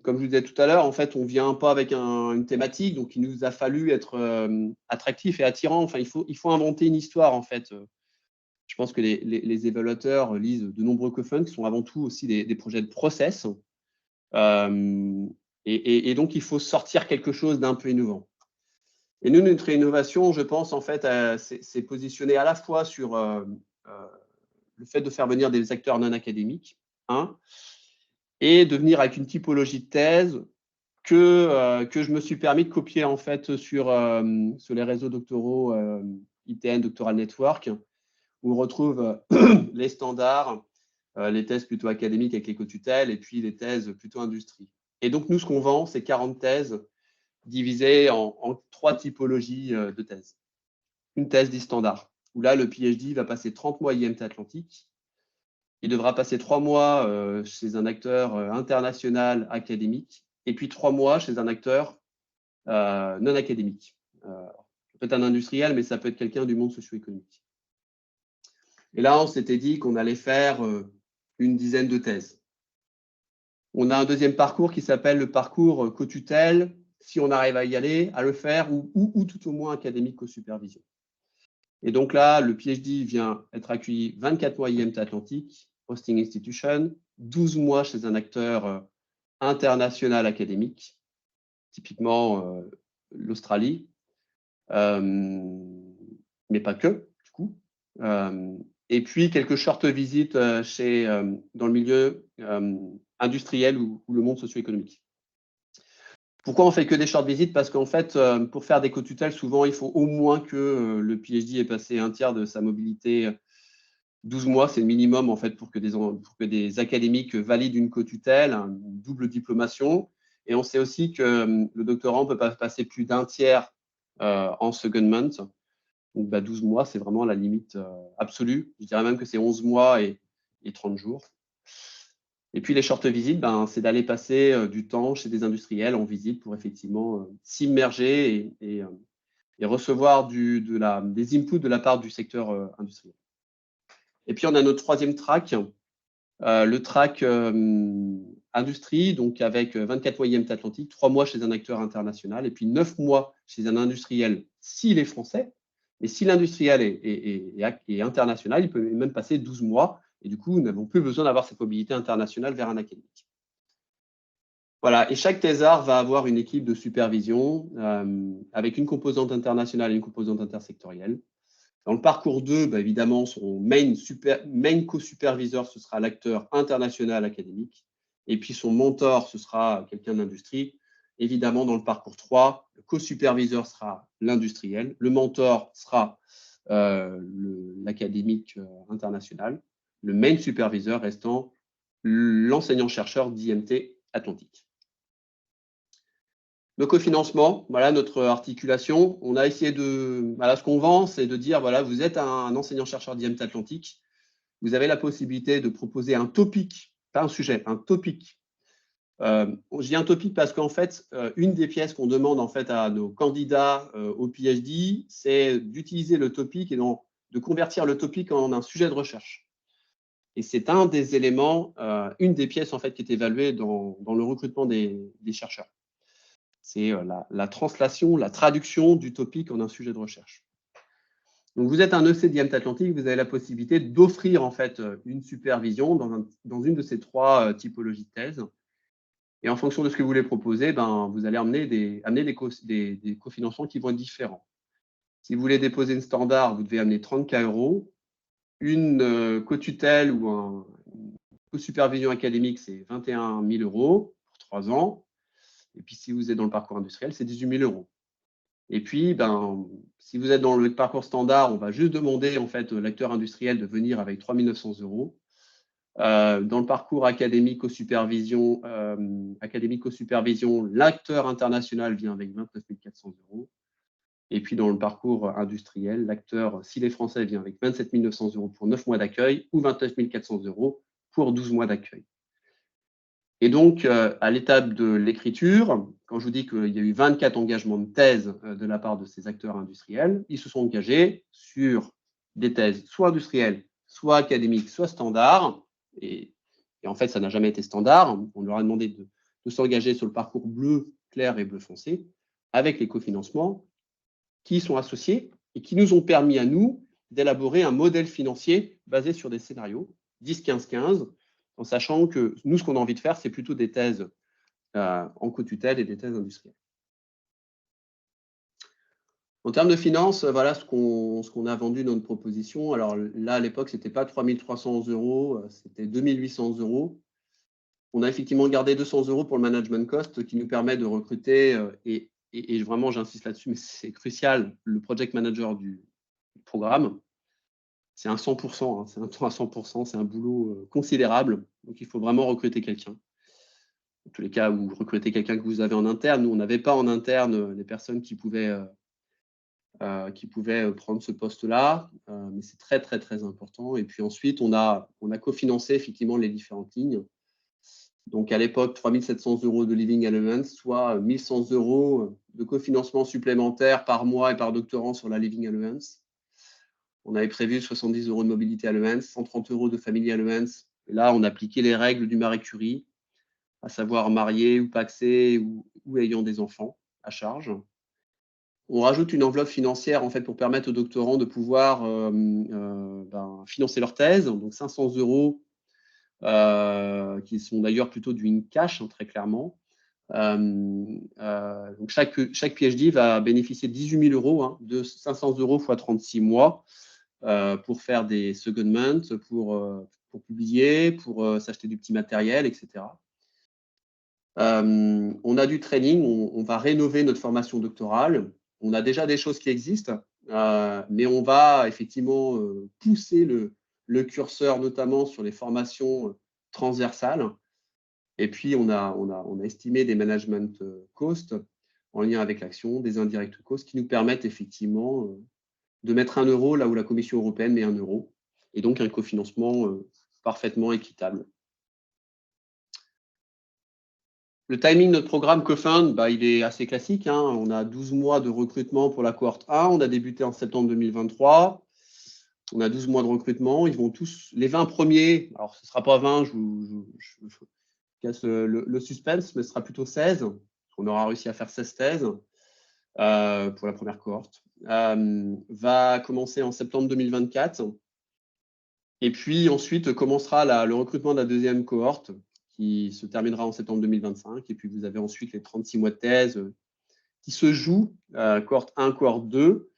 comme je vous disais tout à l'heure, en fait, on ne vient pas avec une thématique, donc il nous a fallu être attractif et attirant. Enfin, il faut inventer une histoire, en fait. Je pense que les évaluateurs lisent de nombreux co-funds qui sont avant tout aussi des projets de process. Et donc, il faut sortir quelque chose d'un peu innovant. Et nous, notre innovation, je pense, en fait, c'est positionné à la fois sur le fait de faire venir des acteurs non académiques, et de venir avec une typologie de thèse que je me suis permis de copier en fait sur les réseaux doctoraux ITN Doctoral Network, où on retrouve les standards, les thèses plutôt académiques avec l'éco-tutelle et puis les thèses plutôt industrie. Et donc, nous, ce qu'on vend, c'est 40 thèses divisées en 3 typologies de thèses. Une thèse dit standard, où là, le PhD va passer 30 mois IMT Atlantique. Il devra passer 3 mois chez un acteur international académique et puis 3 mois chez un acteur non académique. Ça peut être un industriel, mais ça peut être quelqu'un du monde socio-économique. Et là, on s'était dit qu'on allait faire une dizaine de thèses. On a un deuxième parcours qui s'appelle le parcours co-tutelle, si on arrive à y aller, à le faire, ou tout au moins académique co-supervision. Et donc là, le PhD vient être accueilli 24 mois IMT Atlantique, Hosting Institution, 12 mois chez un acteur international académique, typiquement l'Australie, mais pas que, du coup. Et puis quelques short visites dans le milieu industriel ou le monde socio-économique. Pourquoi on fait que des short visites? Parce qu'en fait, pour faire des co-tutelles, souvent, il faut au moins que le PhD ait passé un tiers de sa mobilité. 12 mois, c'est le minimum en fait pour que des académiques valident une co-tutelle, une double diplomation. Et on sait aussi que le doctorant ne peut pas passer plus d'un tiers en secondment. Donc, 12 mois, c'est vraiment la limite absolue. Je dirais même que c'est 11 mois et 30 jours. Et puis, les short visites, c'est d'aller passer du temps chez des industriels en visite pour effectivement s'immerger et recevoir des inputs de la part du secteur industriel. Et puis, on a notre troisième track, le track industrie, donc avec 24 mois IMT Atlantique, 3 mois chez un acteur international et puis 9 mois chez un industriel s'il est français. Mais si l'industriel est international, il peut même passer 12 mois. Et du coup, nous n'avons plus besoin d'avoir cette mobilité internationale vers un académique. Voilà, et chaque thésard va avoir une équipe de supervision avec une composante internationale et une composante intersectorielle. Dans le parcours 2, évidemment, son main co-superviseur, ce sera l'acteur international académique. Et puis son mentor, ce sera quelqu'un d'industrie. Évidemment, dans le parcours 3, le co-superviseur sera l'industriel. Le mentor sera l'académique international. Le main superviseur restant l'enseignant-chercheur d'IMT Atlantique. Le cofinancement, voilà notre articulation. On a essayé ce qu'on vend, c'est de dire, voilà, vous êtes un enseignant-chercheur d'IMT Atlantique, vous avez la possibilité de proposer un topic, pas un sujet, un topic. Je dis un topic parce qu'en fait, une des pièces qu'on demande en fait à nos candidats au PhD, c'est d'utiliser le topic et de convertir le topic en un sujet de recherche. Et c'est un des éléments, une des pièces en fait qui est évaluée dans le recrutement des chercheurs. C'est la translation, la traduction du topic en un sujet de recherche. Donc, vous êtes un EC d'IMT Atlantique, vous avez la possibilité d'offrir en fait une supervision dans une de ces 3 typologies de thèses. Et en fonction de ce que vous voulez proposer, vous allez amener des cofinancements qui vont être différents. Si vous voulez déposer une standard, vous devez amener 30 000 €. Une co-tutelle ou une co-supervision académique, c'est 21 000 € pour 3 ans. Et puis, si vous êtes dans le parcours industriel, c'est 18 000 €. Et puis, si vous êtes dans le parcours standard, on va juste demander en fait l'acteur industriel de venir avec 3 900 €. Dans le parcours académique aux supervision, l'acteur international vient avec 29 400 €. Et puis, dans le parcours industriel, l'acteur, s'il est français, vient avec 27 900 € pour 9 mois d'accueil ou 29 400 € pour 12 mois d'accueil. Et donc, à l'étape de l'écriture, quand je vous dis qu'il y a eu 24 engagements de thèse de la part de ces acteurs industriels, ils se sont engagés sur des thèses soit industrielles, soit académiques, soit standards. Et en fait, ça n'a jamais été standard. On leur a demandé de s'engager sur le parcours bleu clair et bleu foncé avec les cofinancements qui y sont associés et qui nous ont permis à nous d'élaborer un modèle financier basé sur des scénarios 10-15-15, en sachant que nous, ce qu'on a envie de faire, c'est plutôt des thèses en co-tutelle et des thèses industrielles. En termes de finances, voilà ce qu'on a vendu dans notre proposition. Alors là, à l'époque, ce n'était pas 3 300 €, c'était 2 800 €. On a effectivement gardé 200 € pour le management cost qui nous permet de recruter, et vraiment j'insiste là-dessus, mais c'est crucial, le project manager du programme. C'est un 100%, hein, c'est un temps à 100%, c'est un boulot considérable. Donc il faut vraiment recruter quelqu'un. Dans tous les cas, vous recrutez quelqu'un que vous avez en interne. Nous, on n'avait pas en interne les personnes qui pouvaient prendre ce poste-là, mais c'est très, très, très important. Et puis ensuite, on a cofinancé effectivement les différentes lignes. Donc à l'époque, 3 700 € de living allowance, soit 1 100 € de cofinancement supplémentaire par mois et par doctorant sur la living allowance. On avait prévu 70 € de mobility allowance, 130 € de family allowance. Et là, on appliquait les règles du Marie Curie, à savoir marié ou pacsé ou ayant des enfants à charge. On rajoute une enveloppe financière en fait pour permettre aux doctorants de pouvoir financer leur thèse, donc 500 € qui sont d'ailleurs plutôt du in cash, hein, très clairement. Donc chaque PhD va bénéficier de 18 000 €, hein, de 500 € x 36 mois pour faire des secondments, pour publier, pour s'acheter du petit matériel, etc. On a du training, on va rénover notre formation doctorale. On a déjà des choses qui existent, mais on va effectivement pousser le curseur, notamment sur les formations transversales. Et puis, on a estimé des management costs en lien avec l'action, des indirect costs qui nous permettent effectivement de mettre 1 € là où la Commission européenne met 1 €, et donc un cofinancement parfaitement équitable. Le timing de notre programme CoFund, il est assez classique, hein. On a 12 mois de recrutement pour la cohorte 1. On a débuté en septembre 2023. On a 12 mois de recrutement. Ils vont tous, les 20 premiers, alors ce ne sera pas 20, je casse le suspense, mais ce sera plutôt 16. On aura réussi à faire 16 thèses pour la première cohorte. Va commencer en septembre 2024. Et puis ensuite commencera le recrutement de la deuxième cohorte qui se terminera en septembre 2025. Et puis vous avez ensuite les 36 mois de thèse qui se jouent, cohorte 1, cohorte 2.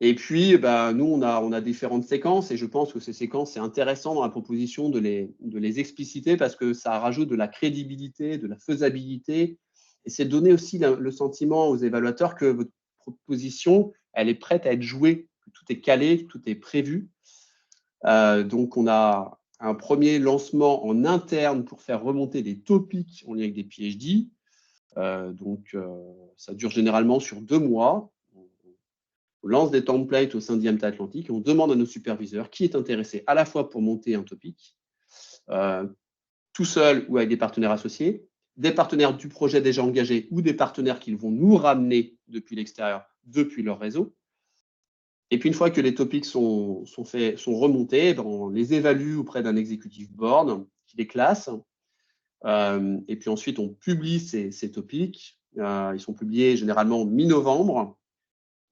Et puis, nous, on a différentes séquences et je pense que ces séquences, c'est intéressant dans la proposition de les expliciter parce que ça rajoute de la crédibilité, de la faisabilité et c'est donner aussi le sentiment aux évaluateurs que votre proposition, elle est prête à être jouée, que tout est calé, que tout est prévu. Donc, on a un premier lancement en interne pour faire remonter des topics en lien avec des PhD. Ça dure généralement sur 2 mois. On lance des templates au sein d'IMT Atlantique et on demande à nos superviseurs qui est intéressé à la fois pour monter un topic, tout seul ou avec des partenaires associés, des partenaires du projet déjà engagés ou des partenaires qu'ils vont nous ramener depuis l'extérieur, depuis leur réseau. Et puis, une fois que les topics sont remontés, on les évalue auprès d'un executive board qui les classe. Et puis ensuite, on publie ces topics. Ils sont publiés généralement mi-novembre.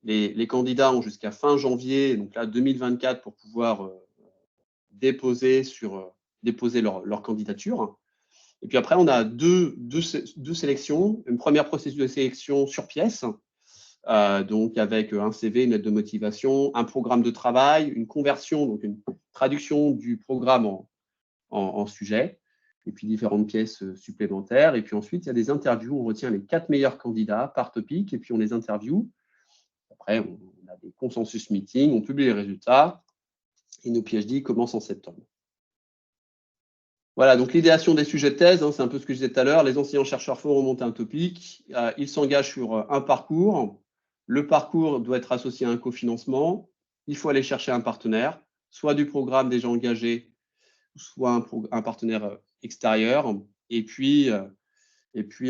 Les candidats ont jusqu'à fin janvier, donc là 2024, pour pouvoir déposer leur candidature. Et puis après, on a deux sélections. Une première processus de sélection sur pièce, donc avec un CV, une lettre de motivation, un programme de travail, une conversion, donc une traduction du programme en sujet, et puis différentes pièces supplémentaires. Et puis ensuite, il y a des interviews. On retient les 4 meilleurs candidats par topic, et puis on les interviewe. Après, on a des consensus meetings, on publie les résultats, et nos PhD commencent en septembre. Voilà, donc l'idéation des sujets de thèse, c'est un peu ce que je disais tout à l'heure. Les enseignants-chercheurs font remonter un topic. Ils s'engagent sur un parcours. Le parcours doit être associé à un cofinancement. Il faut aller chercher un partenaire, soit du programme déjà engagé, soit un partenaire extérieur. Et puis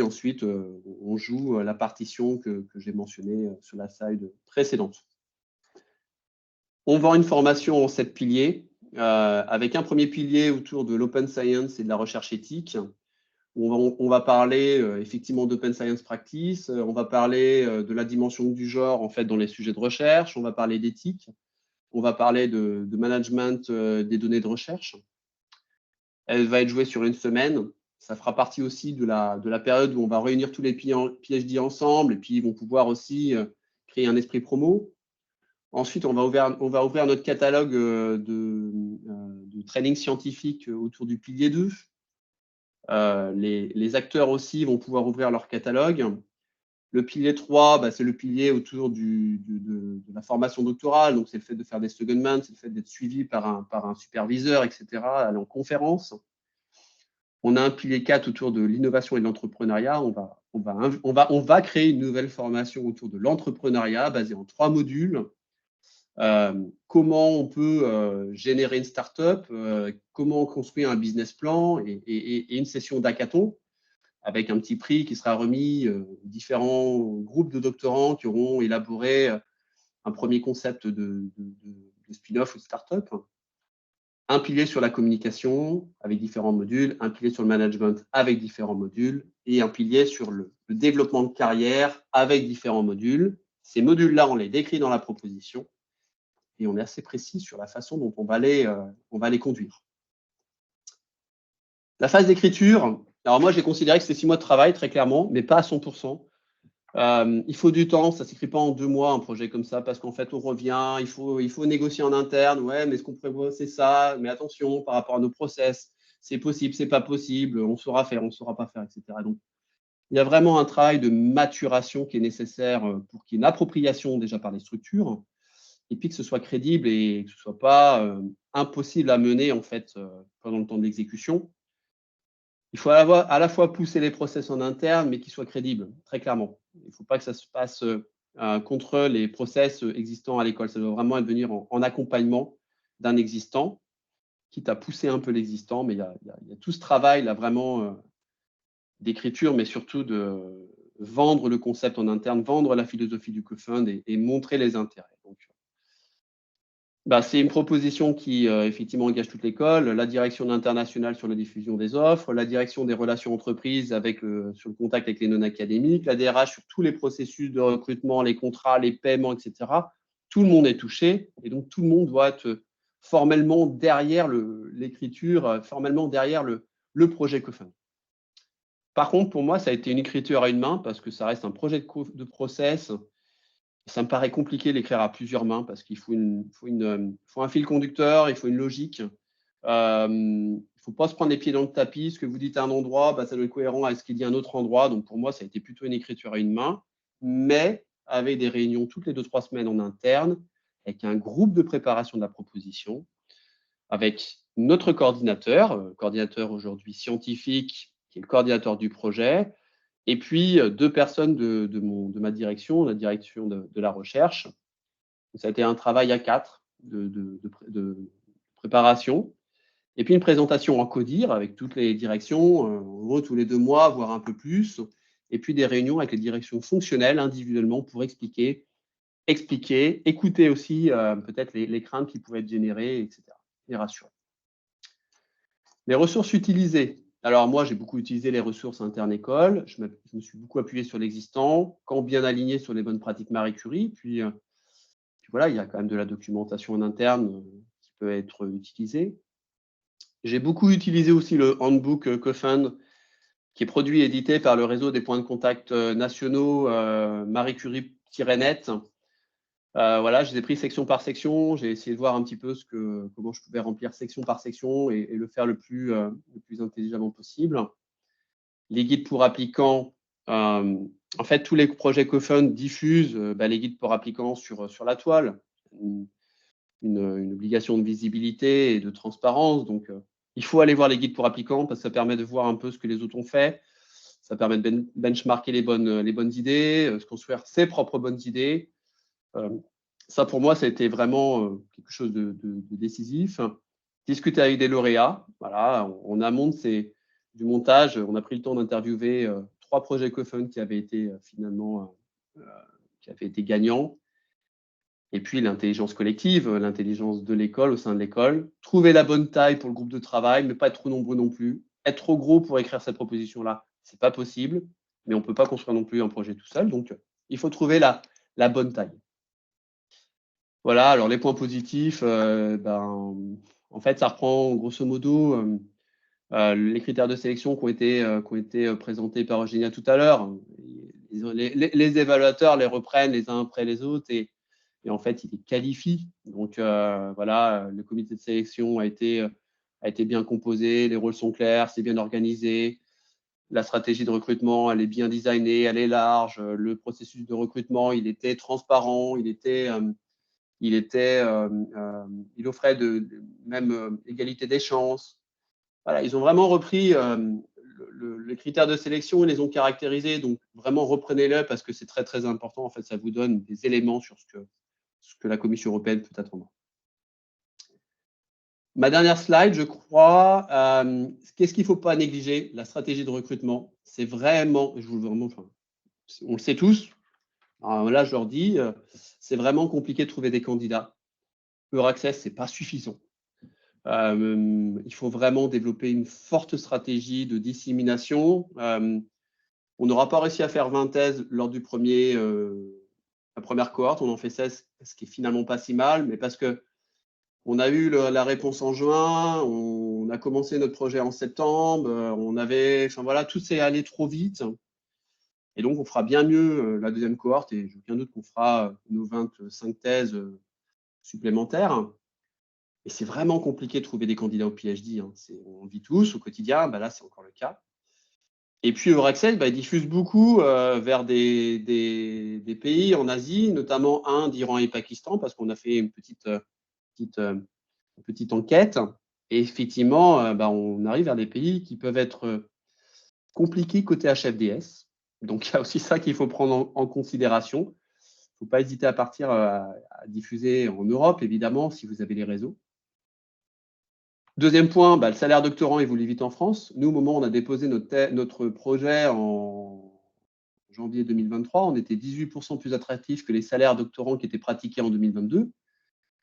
ensuite, on joue la partition que j'ai mentionnée sur la slide précédente. On vend une formation en 7 piliers, avec un premier pilier autour de l'open science et de la recherche éthique. On va parler effectivement d'open science practice, on va parler de la dimension du genre en fait dans les sujets de recherche, on va parler d'éthique, on va parler de management des données de recherche. Elle va être jouée sur une semaine. Ça fera partie aussi de la période où on va réunir tous les PhD ensemble et puis ils vont pouvoir aussi créer un esprit promo. Ensuite, on va ouvrir notre catalogue de training scientifique autour du pilier 2. Les acteurs aussi vont pouvoir ouvrir leur catalogue. Le pilier 3, c'est le pilier autour de la formation doctorale. Donc, c'est le fait de faire des secondments, c'est le fait d'être suivi par un superviseur, etc., aller en conférence. On a un pilier 4 autour de l'innovation et de l'entrepreneuriat. On va créer une nouvelle formation autour de l'entrepreneuriat basée en 3 modules. Comment on peut générer une start-up, comment construire un business plan et une session d'hackathon avec un petit prix qui sera remis aux différents groupes de doctorants qui auront élaboré un premier concept de spin-off ou de start-up. Un pilier sur la communication avec différents modules, un pilier sur le management avec différents modules et un pilier sur le développement de carrière avec différents modules. Ces modules-là, on les décrit dans la proposition et on est assez précis sur la façon dont on va les conduire. La phase d'écriture, alors moi, j'ai considéré que c'était 6 mois de travail, très clairement, mais pas à 100%. Il faut du temps, ça ne s'écrit pas en 2 mois, un projet comme ça, parce qu'en fait, on revient, il faut négocier en interne. Ouais, mais ce qu'on prévoit, c'est ça, mais attention, par rapport à nos process, c'est possible, c'est pas possible, on saura faire, on ne saura pas faire, etc. Donc, il y a vraiment un travail de maturation qui est nécessaire pour qu'il y ait une appropriation déjà par les structures, et puis que ce soit crédible et que ce ne soit pas impossible à mener, en fait, pendant le temps de l'exécution. Il faut à la fois pousser les process en interne, mais qu'ils soient crédibles, très clairement. Il ne faut pas que ça se passe contre les process existants à l'école. Ça doit vraiment venir en accompagnement d'un existant, quitte à pousser un peu l'existant. Mais il y a tout ce travail là vraiment d'écriture, mais surtout de vendre le concept en interne, vendre la philosophie du co-fund et montrer les intérêts. Donc, c'est une proposition qui effectivement engage toute l'école, la direction de l'international sur la diffusion des offres, la direction des relations entreprises sur le contact avec les non-académiques, la DRH sur tous les processus de recrutement, les contrats, les paiements, etc. Tout le monde est touché et donc tout le monde doit être formellement derrière l'écriture, formellement derrière le projet co-fund. Par contre, pour moi, ça a été une écriture à une main parce que ça reste un projet de process. Ça me paraît compliqué de l'écrire à plusieurs mains parce qu'il faut un fil conducteur, il faut une logique. Il ne faut pas se prendre les pieds dans le tapis. Ce que vous dites à un endroit, ça doit être cohérent avec ce qu'il dit à un autre endroit. Donc, pour moi, ça a été plutôt une écriture à une main, mais avec des réunions toutes les 2-3 semaines en interne, avec un groupe de préparation de la proposition, avec notre coordinateur aujourd'hui scientifique, qui est le coordinateur du projet, et puis 2 personnes de ma direction, la direction de la recherche. Donc, ça a été un travail à 4 de préparation. Et puis une présentation en CODIR avec toutes les directions, en gros tous les 2 mois, voire un peu plus. Et puis des réunions avec les directions fonctionnelles individuellement pour expliquer, écouter aussi peut-être les craintes qui pouvaient être générées, etc. Et rassurer. Les ressources utilisées. Alors moi, j'ai beaucoup utilisé les ressources internes écoles. Je me suis beaucoup appuyé sur l'existant, quand bien aligné sur les bonnes pratiques Marie Curie. Puis voilà, il y a quand même de la documentation en interne qui peut être utilisée. J'ai beaucoup utilisé aussi le handbook co-fund qui est produit et édité par le réseau des points de contact nationaux Marie Curie-net. Voilà, je les ai pris section par section. J'ai essayé de voir un petit peu comment je pouvais remplir section par section et le faire le plus intelligemment possible. Les guides pour applicants, en fait, tous les projets co-fund diffusent les guides pour applicants sur la toile. Une obligation de visibilité et de transparence. Donc, il faut aller voir les guides pour applicants parce que ça permet de voir un peu ce que les autres ont fait. Ça permet de benchmarker les bonnes idées, se construire ses propres bonnes idées. Ça, pour moi, ça a été vraiment quelque chose de décisif. Discuter avec des lauréats. Voilà, en amont du montage, on a pris le temps d'interviewer 3 projets co-fund qui avaient été finalement gagnants. Et puis l'intelligence collective, l'intelligence de l'école, au sein de l'école. Trouver la bonne taille pour le groupe de travail, mais pas être trop nombreux non plus. Être trop gros pour écrire cette proposition-là, c'est pas possible, mais on ne peut pas construire non plus un projet tout seul. Donc, il faut trouver la bonne taille. Voilà, alors les points positifs, en fait, ça reprend grosso modo les critères de sélection qui ont été présentés par Eugénia tout à l'heure. Les évaluateurs les reprennent les uns après les autres et en fait, ils les qualifient. Donc, voilà, le comité de sélection a été a été bien composée, les rôles sont clairs, c'est bien organisé, la stratégie de recrutement, elle est bien designée, elle est large, le processus de recrutement, il était transparent, il offrait même égalité des chances. Voilà, ils ont vraiment repris les critères de sélection, ils les ont caractérisés, donc vraiment reprenez-le parce que c'est très très important. En fait, ça vous donne des éléments sur ce que la Commission européenne peut attendre. Ma dernière slide, je crois, qu'est-ce qu'il ne faut pas négliger? La stratégie de recrutement, c'est vraiment, on le sait tous, alors là je leur dis, c'est vraiment compliqué de trouver des candidats. Euraccess, ce n'est pas suffisant. Il faut vraiment développer une forte stratégie de dissémination. On n'aura pas réussi à faire 20 thèses lors la première cohorte, on en fait 16, ce qui est finalement pas si mal, mais parce que on a eu la réponse en juin, on a commencé notre projet en septembre, tout s'est allé trop vite. Et donc, on fera bien mieux la deuxième cohorte et j'ai aucun doute qu'on fera nos 25 thèses supplémentaires. Et c'est vraiment compliqué de trouver des candidats au PhD. On le vit tous au quotidien, là, c'est encore le cas. Et puis, Euraccess, il diffuse beaucoup vers des pays en Asie, notamment Inde, Iran et Pakistan, parce qu'on a fait une petite enquête. Et effectivement, on arrive vers des pays qui peuvent être compliqués côté HFDS. Donc, il y a aussi ça qu'il faut prendre en considération. Il ne faut pas hésiter à partir à diffuser en Europe, évidemment, si vous avez les réseaux. Deuxième point, le salaire doctorant évolue vite en France. Nous, au moment où on a déposé notre projet en janvier 2023, on était 18% plus attractifs que les salaires doctorants qui étaient pratiqués en 2022.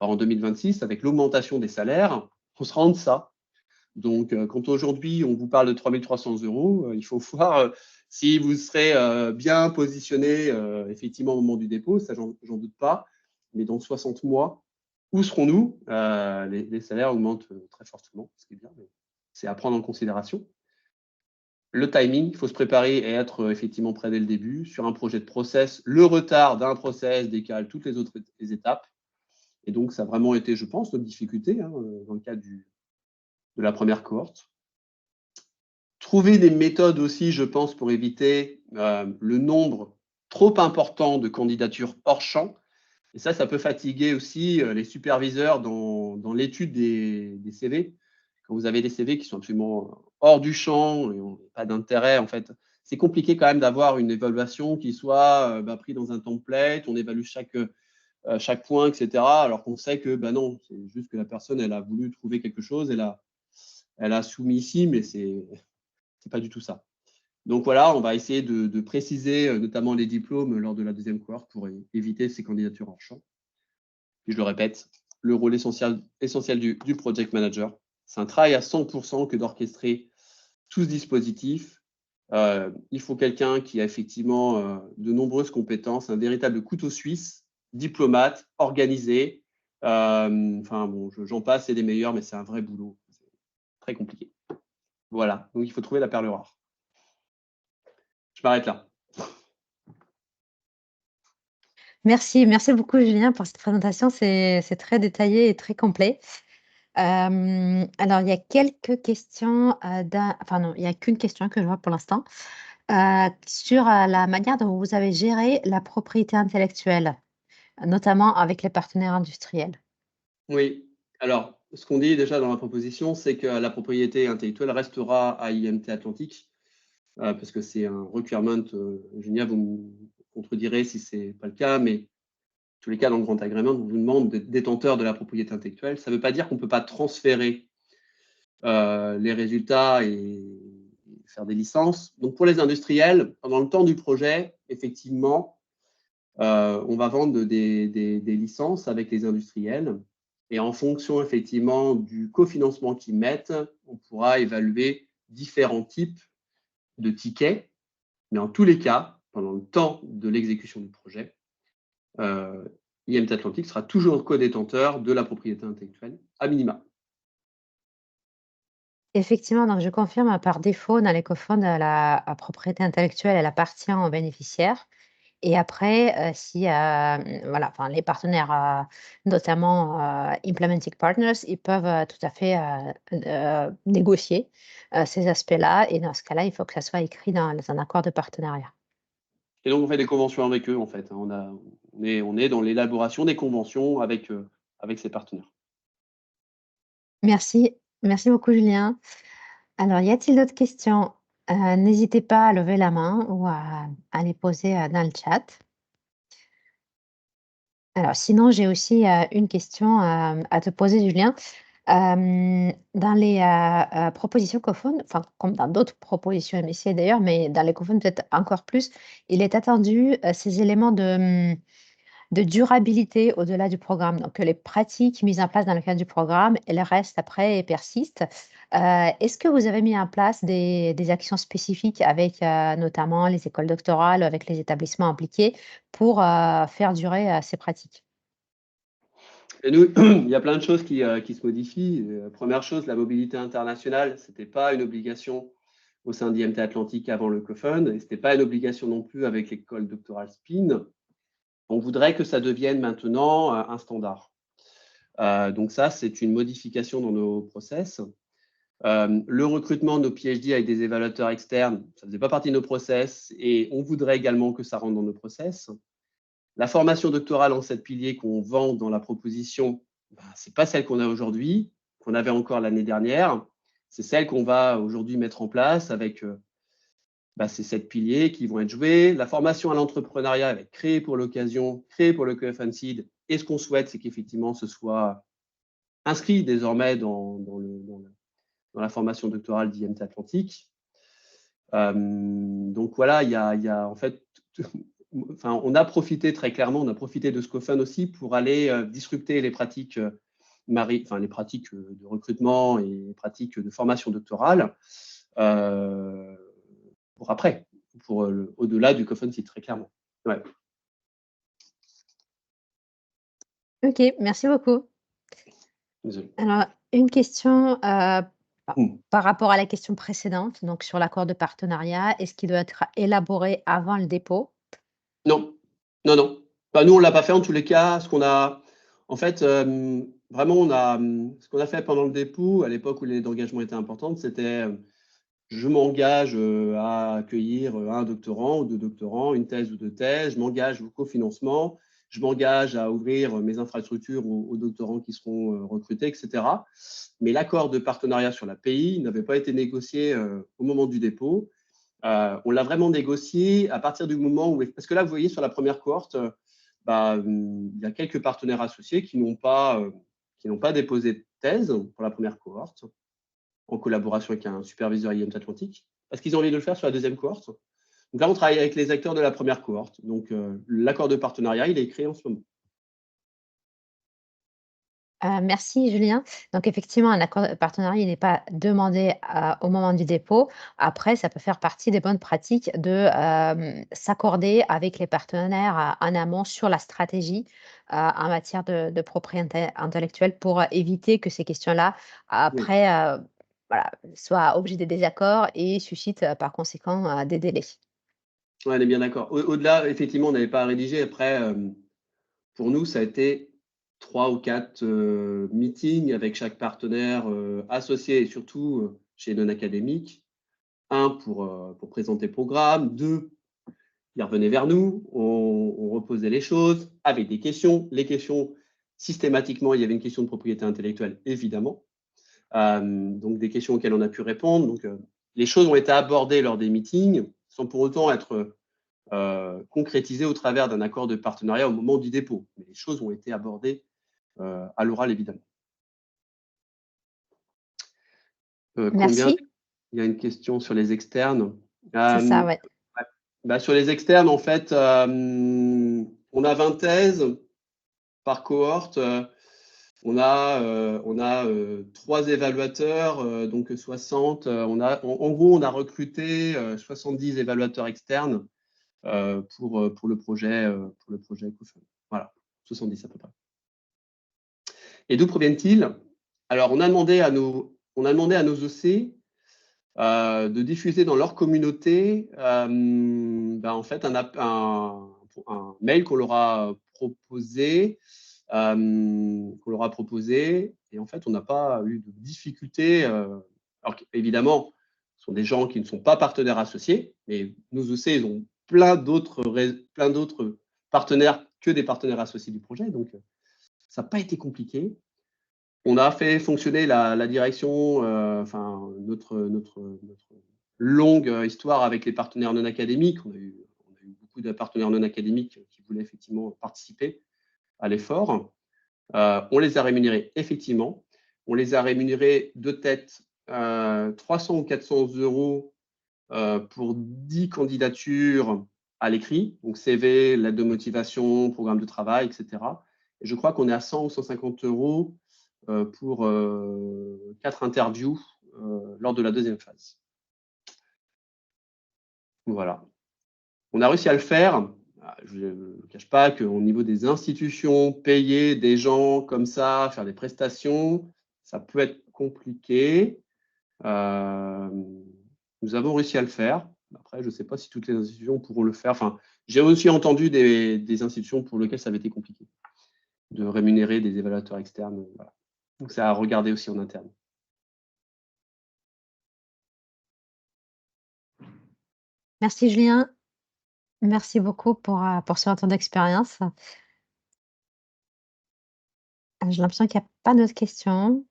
En 2026, avec l'augmentation des salaires, on sera en deçà. Donc, quand aujourd'hui, on vous parle de 3 300 €, il faut voir si vous serez bien positionné effectivement au moment du dépôt, ça, j'en doute pas. Mais dans 60 mois, où serons-nous? Les salaires augmentent très fortement, ce qui est bien, mais c'est à prendre en considération. Le timing, il faut se préparer et être effectivement prêt dès le début. Sur un projet de process, le retard d'un process décale toutes les autres étapes. Et donc, ça a vraiment été, je pense, notre difficulté dans le cadre de la première cohorte. Trouver des méthodes aussi, je pense, pour éviter le nombre trop important de candidatures hors champ. Et ça peut fatiguer aussi les superviseurs dans l'étude des CV. Quand vous avez des CV qui sont absolument hors du champ et n'ont pas d'intérêt, en fait, c'est compliqué quand même d'avoir une évaluation qui soit prise dans un template, on évalue chaque point, etc. Alors qu'on sait que non, c'est juste que la personne, elle a voulu trouver quelque chose, elle a soumis ici, mais c'est pas du tout ça. Donc voilà, on va essayer de préciser notamment les diplômes lors de la deuxième cohorte pour éviter ces candidatures hors champ. Et je le répète, le rôle essentiel du project manager, c'est un travail à 100% que d'orchestrer tout ce dispositif. Il faut quelqu'un qui a effectivement de nombreuses compétences, un véritable couteau suisse, diplomate, organisé. J'en passe, c'est des meilleurs, mais c'est un vrai boulot. C'est très compliqué. Voilà, donc il faut trouver la perle rare. Je m'arrête là. Merci beaucoup Julien pour cette présentation, c'est très détaillé et très complet. Alors il y a quelques questions, non, il n'y a qu'une question que je vois pour l'instant, sur la manière dont vous avez géré la propriété intellectuelle, notamment avec les partenaires industriels. Oui, alors ce qu'on dit déjà dans la proposition, c'est que la propriété intellectuelle restera à IMT Atlantique, parce que c'est un requirement. Génial, vous me contredirez si ce n'est pas le cas, mais en tous les cas, dans le grand agrément, on vous demande d'être détenteur de la propriété intellectuelle. Ça ne veut pas dire qu'on ne peut pas transférer les résultats et faire des licences. Donc, pour les industriels, pendant le temps du projet, effectivement, on va vendre des licences avec les industriels. Et en fonction, effectivement, du cofinancement qu'ils mettent, on pourra évaluer différents types de tickets. Mais en tous les cas, pendant le temps de l'exécution du projet, IMT Atlantique sera toujours co-détenteur de la propriété intellectuelle, à minima. Effectivement, donc je confirme, par défaut, dans les cofonds, la propriété intellectuelle, elle appartient aux bénéficiaires. Et après, si, voilà, enfin les partenaires, notamment, implementing partners, ils peuvent, tout à fait, négocier, ces aspects-là et dans ce cas-là, il faut que ça soit écrit dans un accord de partenariat. Et donc, on fait des conventions avec eux, en fait, hein. On est dans l'élaboration des conventions avec ces partenaires. Merci, merci beaucoup Julien. Alors, y a-t-il d'autres questions? N'hésitez pas à lever la main ou à les poser, dans le chat. Alors sinon, j'ai aussi, une question, à te poser Julien. Dans les, propositions CoFound, enfin comme dans d'autres propositions MSCI d'ailleurs, mais dans les CoFound peut-être encore plus, il est attendu, ces éléments de durabilité au-delà du programme. Donc, les pratiques mises en place dans le cadre du programme, elles restent après et persistent. Est-ce que vous avez mis en place des actions spécifiques avec notamment les écoles doctorales, avec les établissements impliqués pour faire durer ces pratiques? Et nous, il y a plein de choses qui se modifient. Première chose, la mobilité internationale, ce n'était pas une obligation au sein d'IMT Atlantique avant le CoFund, et ce n'était pas une obligation non plus avec l'école doctorale SPIN. On voudrait que ça devienne maintenant un standard. Donc ça, c'est une modification dans nos process. Le recrutement de nos PhD avec des évaluateurs externes, ça ne faisait pas partie de nos process et on voudrait également que ça rentre dans nos process. La formation doctorale en 7 piliers qu'on vend dans la proposition, ce n'est pas celle qu'on a aujourd'hui, qu'on avait encore l'année dernière. C'est celle qu'on va aujourd'hui mettre en place avec ces 7 piliers qui vont être joués. La formation à l'entrepreneuriat va être créée pour l'occasion, créée pour le QF Seed. Et ce qu'on souhaite, c'est qu'effectivement, ce soit inscrit désormais dans la formation doctorale d'IMT Atlantique. Donc voilà, il y a en fait, on a profité très clairement, on a profité de Scofun aussi pour aller disrupter les pratiques les pratiques de recrutement et les pratiques de formation doctorale pour après, pour au-delà du CoFund Seed, très clairement. Ouais. OK, merci beaucoup. Désolé. Alors, une question, Hmm. par rapport à la question précédente, donc sur l'accord de partenariat, est-ce qu'il doit être élaboré avant le dépôt? Non, non, non. Nous, on ne l'a pas fait en tous les cas. En fait, vraiment, ce qu'on a fait pendant le dépôt, à l'époque où les d'engagement étaient importantes, c'était je m'engage à accueillir un doctorant ou deux doctorants, une thèse ou deux thèses, je m'engage au cofinancement, je m'engage à ouvrir mes infrastructures aux doctorants qui seront recrutés, etc. Mais l'accord de partenariat sur la PI n'avait pas été négocié au moment du dépôt. On l'a vraiment négocié à partir du moment où… Parce que là, vous voyez, sur la première cohorte, il y a quelques partenaires associés qui n'ont pas déposé de thèse pour la première cohorte, en collaboration avec un superviseur IMT Atlantique, parce qu'ils ont envie de le faire sur la deuxième cohorte. Donc là, on travaille avec les acteurs de la première cohorte. Donc, l'accord de partenariat, il est créé en ce moment. Merci Julien. Donc effectivement, un accord de partenariat, il n'est pas demandé, au moment du dépôt. Après, ça peut faire partie des bonnes pratiques de, s'accorder avec les partenaires, en amont sur la stratégie, en matière de propriété intellectuelle pour, éviter que ces questions-là, Oui. après, voilà, soient objet de désaccords et suscitent, par conséquent, des délais. Ouais, on est bien d'accord. Au-delà, effectivement, on n'avait pas à rédiger. Après, pour nous, ça a été 3 ou 4 meetings avec chaque partenaire associé et surtout chez non académiques. Un, pour présenter le programme. 2, ils revenaient vers nous, on reposait les choses avec des questions. Les questions, systématiquement, il y avait une question de propriété intellectuelle, évidemment. Donc, des questions auxquelles on a pu répondre. Donc, les choses ont été abordées lors des meetings sans pour autant être concrétisées au travers d'un accord de partenariat au moment du dépôt. Mais les choses ont été abordées à l'oral, évidemment. Merci. Il y a une question sur les externes. C'est ça, ouais. Sur les externes, en fait, on a 20 thèses par cohorte. On a 3 évaluateurs, donc 60. En gros, on a recruté 70 évaluateurs externes pour le projet CoFund. Voilà, 70 à peu près. Et d'où proviennent-ils? Alors, on a demandé à nos OC de diffuser dans leur communauté en fait un un mail qu'on leur a proposé. Et en fait, on n'a pas eu de difficulté. Alors évidemment, ce sont des gens qui ne sont pas partenaires associés, mais nous aussi, ils ont plein d'autres partenaires que des partenaires associés du projet. Donc, ça n'a pas été compliqué. On a fait fonctionner la direction, notre longue histoire avec les partenaires non académiques. On a eu beaucoup de partenaires non académiques qui voulaient effectivement participer à l'effort. On les a rémunérés effectivement. On les a rémunérés de tête 300 ou 400 euros pour 10 candidatures à l'écrit, donc CV, lettre de motivation, programme de travail, etc. Et je crois qu'on est à 100 ou 150 euros pour 4 interviews lors de la deuxième phase. Voilà. On a réussi à le faire. Je ne cache pas qu'au niveau des institutions, payer des gens comme ça, faire des prestations, ça peut être compliqué. Nous avons réussi à le faire. Après, je ne sais pas si toutes les institutions pourront le faire. Enfin, j'ai aussi entendu des institutions pour lesquelles ça avait été compliqué de rémunérer des évaluateurs externes. Voilà. Donc, c'est à regarder aussi en interne. Merci Julien. Merci beaucoup pour ce retour d'expérience. J'ai l'impression qu'il n'y a pas d'autres questions.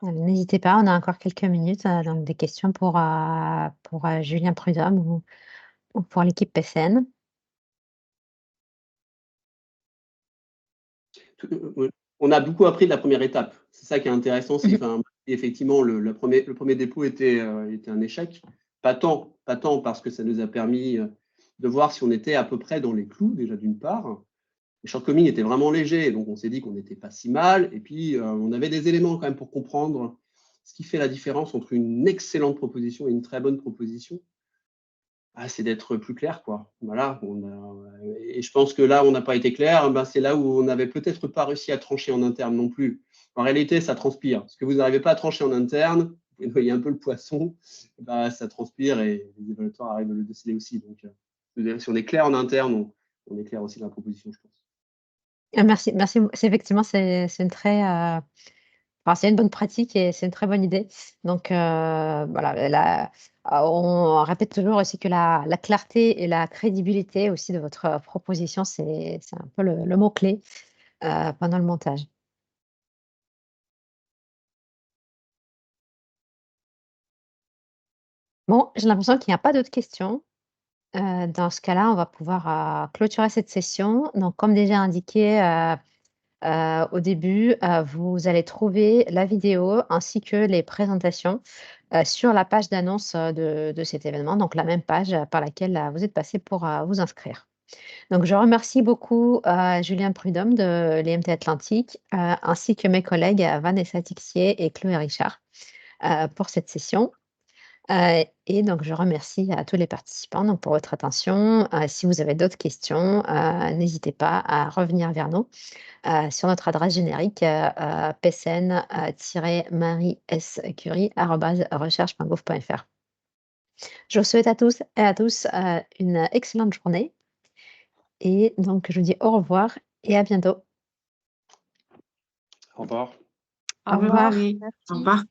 N'hésitez pas, on a encore quelques minutes, donc des questions pour Julien Prudhomme ou pour l'équipe PCN. On a beaucoup appris de la première étape. C'est ça qui est intéressant. Effectivement, le premier dépôt était un échec. Pas tant parce que ça nous a permis de voir si on était à peu près dans les clous, déjà d'une part. Le shortcoming était vraiment léger, donc on s'est dit qu'on n'était pas si mal. Et puis, on avait des éléments quand même pour comprendre ce qui fait la différence entre une excellente proposition et une très bonne proposition. C'est d'être plus clair, quoi. Voilà. Et je pense que là, on n'a pas été clair. C'est là où on n'avait peut-être pas réussi à trancher en interne non plus. En réalité, ça transpire. Ce que vous n'arrivez pas à trancher en interne, vous pouvez noyer un peu le poisson, ça transpire et les évaluateurs arrivent à le déceler aussi. Donc, si on est clair en interne, on est clair aussi dans la proposition, je pense. Merci. Effectivement, c'est une bonne pratique et c'est une très bonne idée. Donc, voilà, on répète toujours aussi que la clarté et la crédibilité aussi de votre proposition, c'est un peu le mot-clé pendant le montage. Bon, j'ai l'impression qu'il n'y a pas d'autres questions. Dans ce cas-là, on va pouvoir clôturer cette session. Donc, comme déjà indiqué au début, vous allez trouver la vidéo ainsi que les présentations sur la page d'annonce de cet événement, donc la même page par laquelle vous êtes passé pour vous inscrire. Donc, je remercie beaucoup Julien Prudhomme de l'IMT Atlantique ainsi que mes collègues Vanessa Tixier et Chloé Richard pour cette session. Et donc, je remercie à tous les participants donc, pour votre attention. Si vous avez d'autres questions, n'hésitez pas à revenir vers nous sur notre adresse générique pcn-marie-s-curie@recherche.gouv.fr. Je vous souhaite à tous et à tous une excellente journée. Et donc, je vous dis au revoir et à bientôt. Au revoir. Au revoir. Oui. Au Merci. revoir.